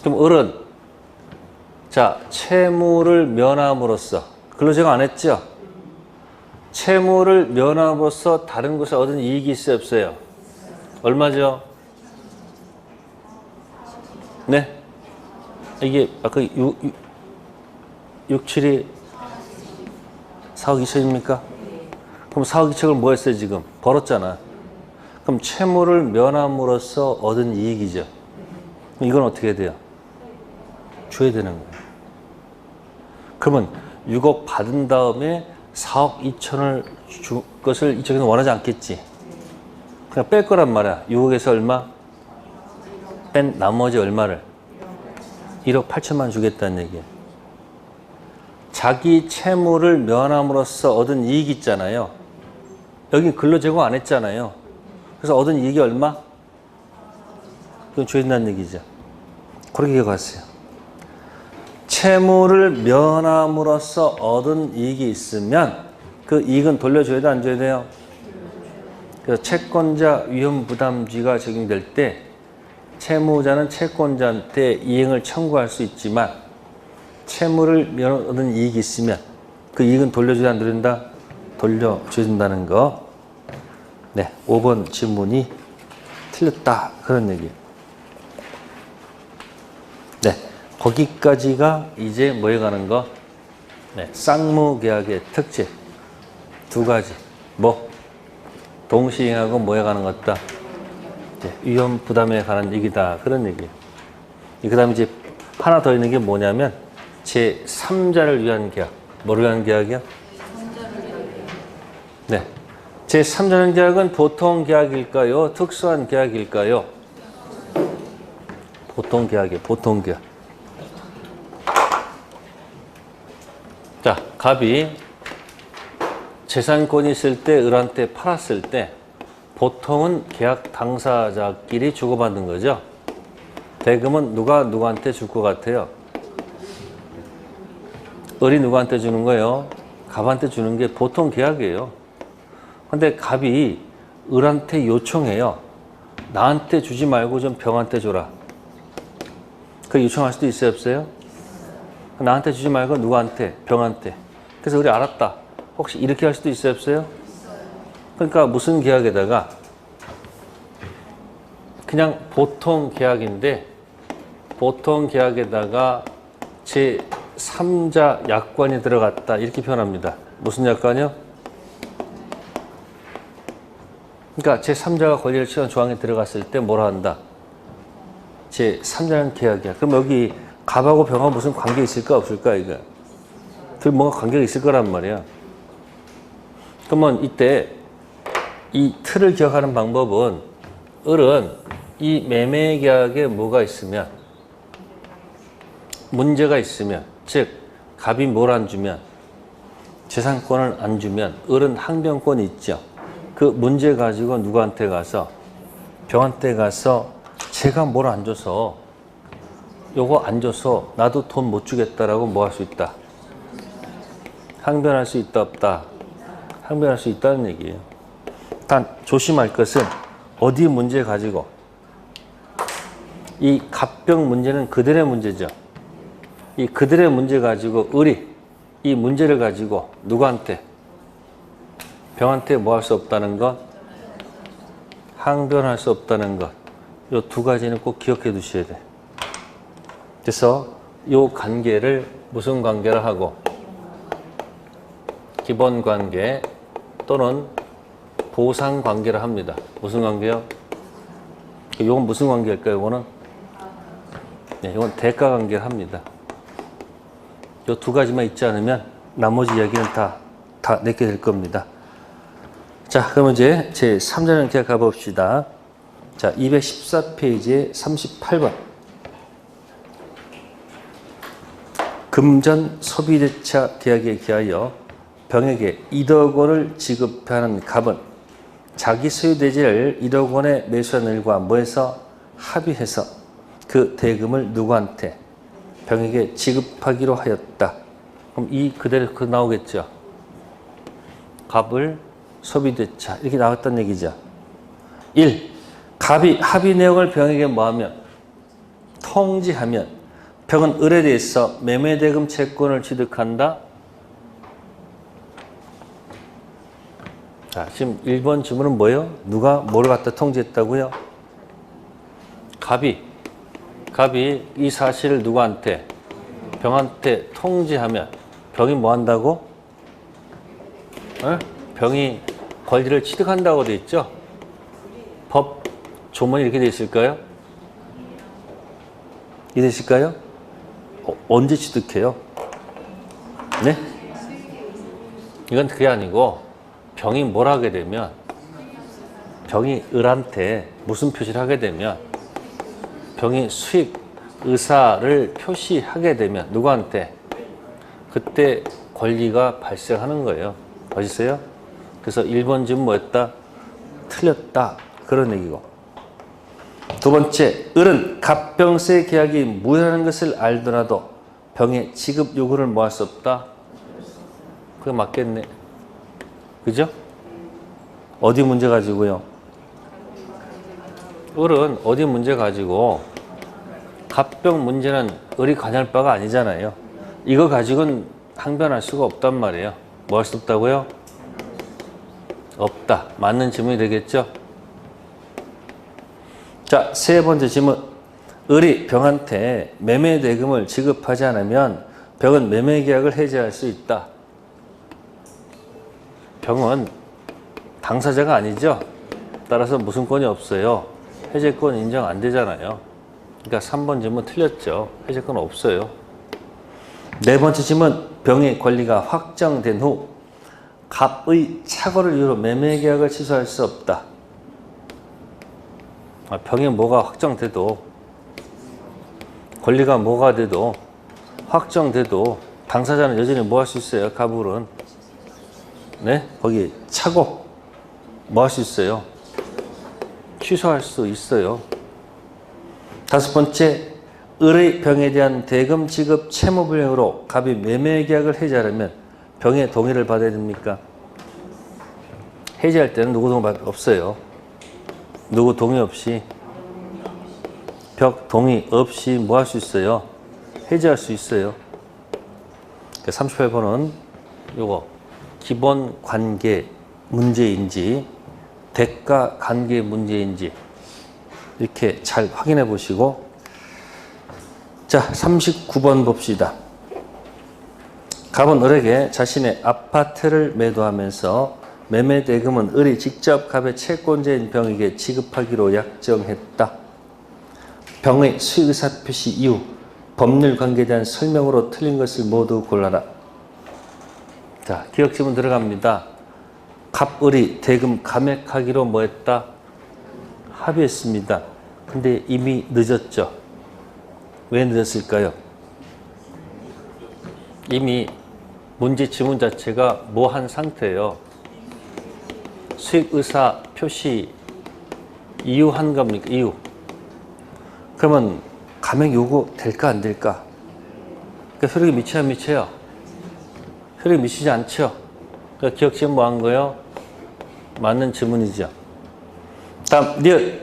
그럼 을은, 자, 채무를 면함으로써, 근로제공 안 했죠? 채무를 면함으로써 다른 곳에 얻은 이익이 있어요, 없어요? 얼마죠? 네? 이게 아까 6, 7이 4억 2천입니까? 그럼 4억 2천을 뭐 했어요, 지금? 벌었잖아. 그럼 채무를 면함으로써 얻은 이익이죠. 이건 어떻게 해야 돼요? 줘야 되는 거예요. 그러면 6억 받은 다음에 4억 2천을 줄 것을 이쪽에서 원하지 않겠지. 그냥 뺄 거란 말이야. 6억에서 얼마? 뺀 나머지 얼마를? 1억 8천만 주겠다는 얘기예요. 자기 채무를 면함으로써 얻은 이익이 있잖아요. 여기 근로 제공 안 했잖아요. 그래서 얻은 이익이 얼마? 그건 줘야 된다는 얘기죠. 그렇게 기억하세요. 채무를 면함으로써 얻은 이익이 있으면 그 이익은 돌려줘야 돼, 안 줘야 돼요? 그래서 채권자 위험 부담주의가 적용될 때 채무자는 채권자한테 이행을 청구할 수 있지만 채무를 얻은 이익이 있으면 그 이익은 돌려줘야 안 돌린다? 돌려줘야 된다는 거. 네, 5번 질문이 틀렸다. 그런 얘기예요. 네, 거기까지가 이제 뭐에 가는 거? 네, 쌍무계약의 특징. 두 가지. 뭐? 동시행하고 뭐에 가는 것다? 위험 부담에 관한 얘기다. 그런 얘기예요. 그 다음에 이제 하나 더 있는 게 뭐냐면 제3자를 위한 계약. 뭐를 위한 계약이야? 네. 제3자는 계약은 보통 계약일까요? 특수한 계약일까요? 보통 계약이에요. 보통 계약. 자, 갑이 재산권이 있을 때 을한테 팔았을 때 보통은 계약 당사자끼리 주고받는 거죠. 대금은 누가 누구한테 줄 것 같아요? 을이 누구한테 주는 거예요? 갑한테 주는 게 보통 계약이에요. 근데 갑이 을한테 요청해요. 나한테 주지 말고 좀 병한테 줘라. 그 요청할 수도 있어요, 없어요? 나한테 주지 말고 누구한테? 병한테. 그래서 을이 알았다. 혹시 이렇게 할 수도 있어요, 없어요? 그러니까 무슨 계약에다가 그냥 보통 계약인데 보통 계약에다가 제3자 약관이 들어갔다. 이렇게 표현합니다. 무슨 약관이요? 그러니까 제3자가 권리를 취한 조항에 들어갔을 때 뭐라 한다? 제3자는 계약이야. 그럼 여기 갑하고 병하고 무슨 관계 있을까 없을까 이거? 둘 뭔가 관계가 있을 거란 말이야. 그러면 이때 이 틀을 기억하는 방법은 을은 이 매매 계약에 뭐가 있으면 문제가 있으면 즉 갑이 뭘 안 주면 재산권을 안 주면 을은 항변권이 있죠. 그 문제 가지고 누구한테 가서 병한테 가서 제가 뭘 안 줘서 요거 안 줘서 나도 돈 못 주겠다라고 뭐 할 수 있다? 항변할 수 있다 없다? 항변할 수 있다는 얘기예요. 단 조심할 것은 어디 문제 가지고 이 갑병 문제는 그들의 문제죠. 이 그들의 문제 가지고 을이 이 문제를 가지고 누구한테? 병한테 뭐 할 수 없다는 것? 항변할 수 없다는 것. 이 두 가지는 꼭 기억해 두셔야 돼. 그래서 이 관계를 무슨 관계라 하고 기본 관계 또는 보상 관계라 합니다. 무슨 관계요? 이건 무슨 관계일까요? 이거는? 네, 이건 대가 관계를 합니다. 이 두 가지만 있지 않으면 나머지 이야기는 다 내게 될 겁니다. 자, 그럼 이제 제 3자는 계약 가봅시다. 자, 214페이지에 38번. 금전 소비대차 계약에 기하여 병에게 1억 원을 지급하는 갑은 자기 소유대지를 1억 원에 매수한 일과 뭐해서 합의해서 그 대금을 누구한테? 병에게 지급하기로 하였다. 그럼 이 그대로 나오겠죠. 갑을 소비대차 이렇게 나왔다는 얘기죠. 1. 갑이 합의 내용을 병에게 뭐하면? 통지하면 병은 을에 대해서 매매대금 채권을 취득한다. 자, 지금 1번 질문은 뭐예요? 누가 뭘 갖다 통지했다고요? 갑이 이 사실을 누구한테? 병한테 통지하면 병이 뭐 한다고? 병이 권리를 취득한다고 돼 있죠? 법 조문이 이렇게 돼 있을까요? 이렇게 돼 있을까요? 언제 취득해요? 네? 이건 그게 아니고 병이 뭘 하게 되면 병이 을한테 무슨 표시를 하게 되면 병이 수익 의사를 표시하게 되면 누구한테? 그때 권리가 발생하는 거예요. 멋있어요? 그래서 1번 지금 뭐였다? 틀렸다. 그런 얘기고. 두 번째, 을은 갑병세 계약이 무효라는 것을 알더라도 병의 지급 요구를 뭐 할 수 없다? 그게 맞겠네. 그죠? 어디 문제 가지고요? 을은 어디 문제 가지고 갑병 문제는 을이 관여할 바가 아니잖아요. 이거 가지고는 항변할 수가 없단 말이에요. 뭐 할 수 없다고요? 없다. 맞는 질문이 되겠죠? 자, 세 번째 질문. 을이 병한테 매매 대금을 지급하지 않으면 병은 매매 계약을 해지할 수 있다. 병은 당사자가 아니죠. 따라서 무슨 권이 없어요. 해제권 인정 안 되잖아요. 그러니까 3번 질문 틀렸죠. 해제권 없어요. 네 번째 질문. 병의 권리가 확정된 후 갑의 착오를 이유로 매매 계약을 취소할 수 없다. 병에 뭐가 확정돼도, 권리가 뭐가 돼도, 확정돼도 당사자는 여전히 뭐 할 수 있어요? 갑을은. 네? 거기 착오 뭐 할 수 있어요? 취소할 수 있어요. 다섯 번째, 을의 병에 대한 대금 지급 채무 불이행으로 갑이 매매 계약을 해지하려면 병의 동의를 받아야 됩니까? 해지할 때는 누구 동의 없어요. 누구 동의 없이, 병 동의 없이 뭐 할 수 있어요? 해지할 수 있어요. 38번은 요거 기본 관계 문제인지 대가 관계 문제인지 이렇게 잘 확인해 보시고, 자 39번 봅시다. 갑은 을에게 자신의 아파트를 매도하면서 매매 대금은 을이 직접 갑의 채권자인 병에게 지급하기로 약정했다. 병의 수의사 표시 이유, 법률 관계에 대한 설명으로 틀린 것을 모두 골라라. 자, 기억 질문 들어갑니다. 갑, 을이 대금 감액하기로 뭐 했다? 합의했습니다. 근데 이미 늦었죠. 왜 늦었을까요? 이미 문제 지문 자체가 뭐 한 상태예요. 수익 의사 표시 이유 한 겁니까? 이유. 그러면 감액 요구 될까 안 될까? 그러니까 효력이 미쳐야 미쳐요. 효력이 미치지 않죠. 그러니까 기억 지금 뭐 한 거예요? 맞는 질문이죠. 다음 리을.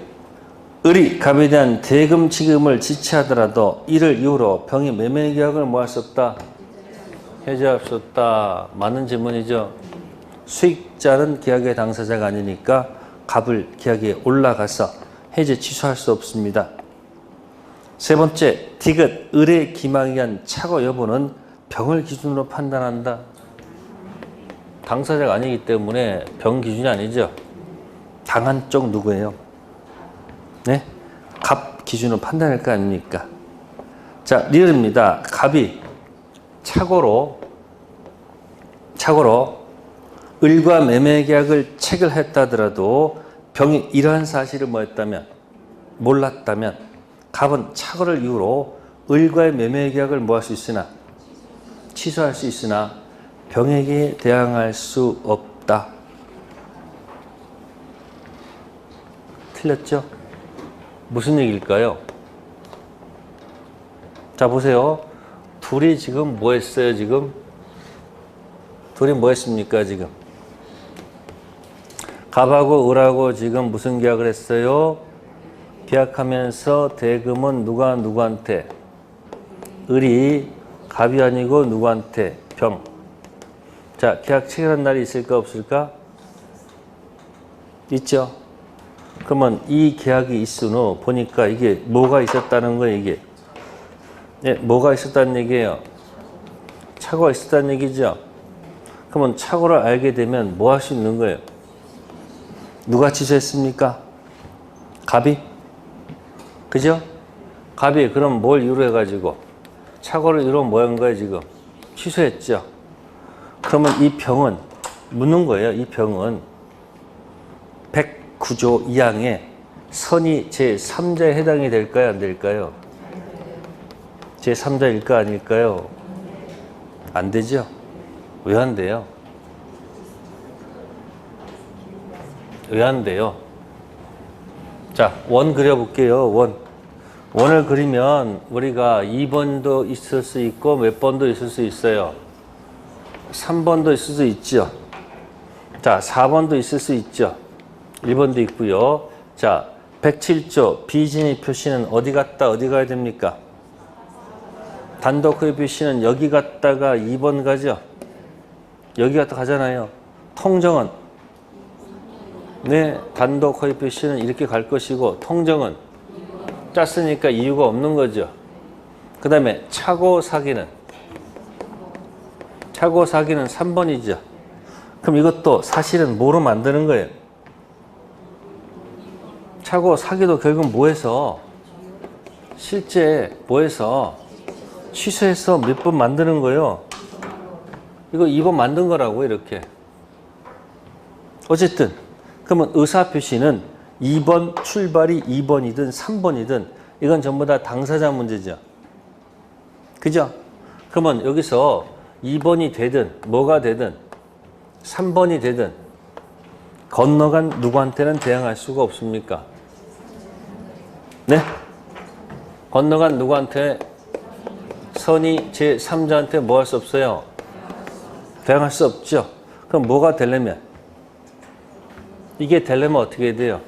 을이 갑에 대한 대금 지급을 지체하더라도 이를 이유로 병이 매매 계약을 뭐 할 수 없다? 해지할 수 없다. 맞는 질문이죠. 수익자는 계약의 당사자가 아니니까 갑을 계약에 올라가서 해지 취소할 수 없습니다. 세 번째, 디귿, 을의 기망에 의한 착오 여부는 병을 기준으로 판단한다. 당사자가 아니기 때문에 병 기준이 아니죠. 당한 쪽 누구예요? 네? 갑 기준으로 판단할 거 아닙니까? 자, 리을입니다. 갑이 착오로 을과 매매 계약을 체결했다더라도 병이 이러한 사실을 뭐 했다면, 몰랐다면 갑은 착오를 이유로 을과의 매매 계약을 뭐 할 수 있으나, 취소할 수 있으나 병에게 대항할 수 없다. 틀렸죠? 무슨 얘기일까요? 자, 보세요. 둘이 지금 뭐 했어요, 지금? 둘이 뭐 했습니까, 지금? 갑하고 을하고 지금 무슨 계약을 했어요? 계약하면서 대금은 누구한테? 을이 갑이 아니고 누구한테? 병. 자, 계약 체결한 날이 있을까, 없을까? 있죠? 그러면 이 계약이 있은 후 보니까 이게 뭐가 있었다는 거예요, 이게? 네, 뭐가 있었다는 얘기예요? 착오가 있었다는 얘기죠? 그러면 착오를 알게 되면 뭐 할 수 있는 거예요? 누가 취소했습니까? 갑이? 그죠? 갑이 그럼 뭘 이유로 해가지고? 착오를 이유로 뭐 한 거예요, 지금? 취소했죠? 그러면 이 병은 묻는 거예요. 이 병은 109조 2항에 선의 제3자에 해당이 될까요? 안 될까요? 제3자일까 아닐까요? 안 되죠? 왜 안 돼요? 왜 안 돼요? 자, 원 그려볼게요. 원을 그리면 우리가 2번도 있을 수 있고 몇 번도 있을 수 있어요. 3번도 있을 수 있죠. 자, 4번도 있을 수 있죠. 1번도 있고요. 자, 107조 비진입 표시는 어디 갔다 어디 가야 됩니까? 단독 허위 표시는 여기 갔다가 2번 가죠. 여기 갔다 가잖아요. 통정은 네, 단독 허위 표시는 이렇게 갈 것이고 통정은 짰으니까 이유가 없는 거죠. 그 다음에 차고 사기는 3번이죠. 그럼 이것도 사실은 뭐로 만드는 거예요? 차고 사기도 결국 뭐해서 실제 뭐해서 취소해서 몇 번 만드는 거예요. 이거 2번 만든 거라고 이렇게. 어쨌든 그러면 의사표시는 2번 출발이 2번이든 3번이든 이건 전부 다 당사자 문제죠. 그죠? 그러면 여기서 2번이 되든 뭐가 되든 3번이 되든 건너간 누구한테는 대항할 수가 없습니까? 네? 건너간 누구한테 선이 제3자한테 뭐 할 수 없어요? 대항할 수 없죠. 그럼 뭐가 되려면 이게 되려면 어떻게 돼요?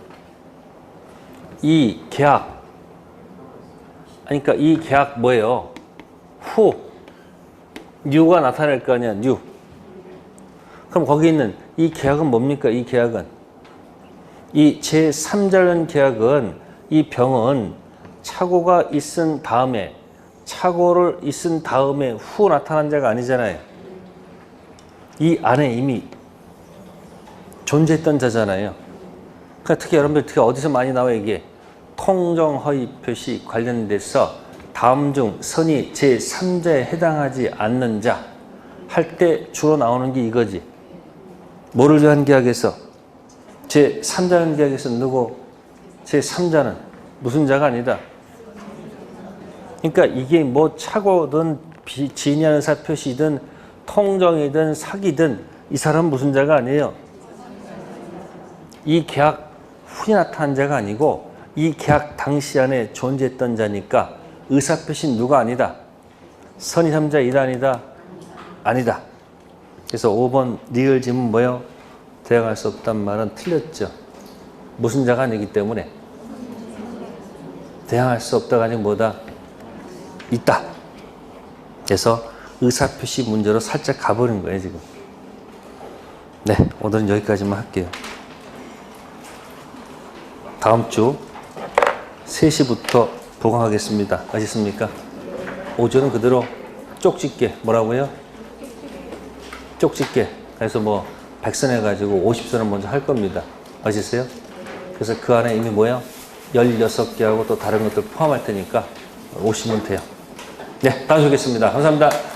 이 계약 그러니까 이 계약 뭐예요? 후 뉴가 나타날 거 아니야. 뉴. 그럼 거기 있는 이 계약은 뭡니까? 이 계약은 이 제3자연 계약은 이 병은 착오가 있은 다음에 착오를 있은 다음에 후 나타난 자가 아니잖아요. 이 안에 이미 존재했던 자잖아요. 그러니까 특히 여러분들 특히 어디서 많이 나와요? 이게 통정허위 표시 관련돼서 다음 중 선이 제3자에 해당하지 않는 자 할 때 주로 나오는 게 이거지. 뭐를 위한 계약에서? 제3자연 계약에서 누구? 제3자는 무슨 자가 아니다. 그러니까 이게 뭐 착오든 진의하는 사 표시든 통정이든 사기든 이 사람은 무슨 자가 아니에요. 이 계약 후에 나타난 자가 아니고 이 계약 당시 안에 존재했던 자니까 의사표시는 누가 아니다. 선의 3자 이다 아니다. 아니다. 그래서 5번 리을 지문 뭐예요? 대항할 수 없단 말은 틀렸죠. 무슨 자가 아니기 때문에 대항할 수 없다가 아니고 뭐다? 있다. 그래서 의사표시 문제로 살짝 가버린 거예요 지금. 네, 오늘은 여기까지만 할게요. 다음 주 3시부터 보강하겠습니다. 아셨습니까? 오전은 그대로 쪽집게 뭐라고요? 쪽집게. 그래서 뭐 100선 해가지고 50선을 먼저 할 겁니다. 아시겠어요? 그래서 그 안에 이미 뭐예요? 16개하고 또 다른 것들 포함할 테니까 오시면 돼요. 네, 다음 주에 뵙겠습니다. 감사합니다.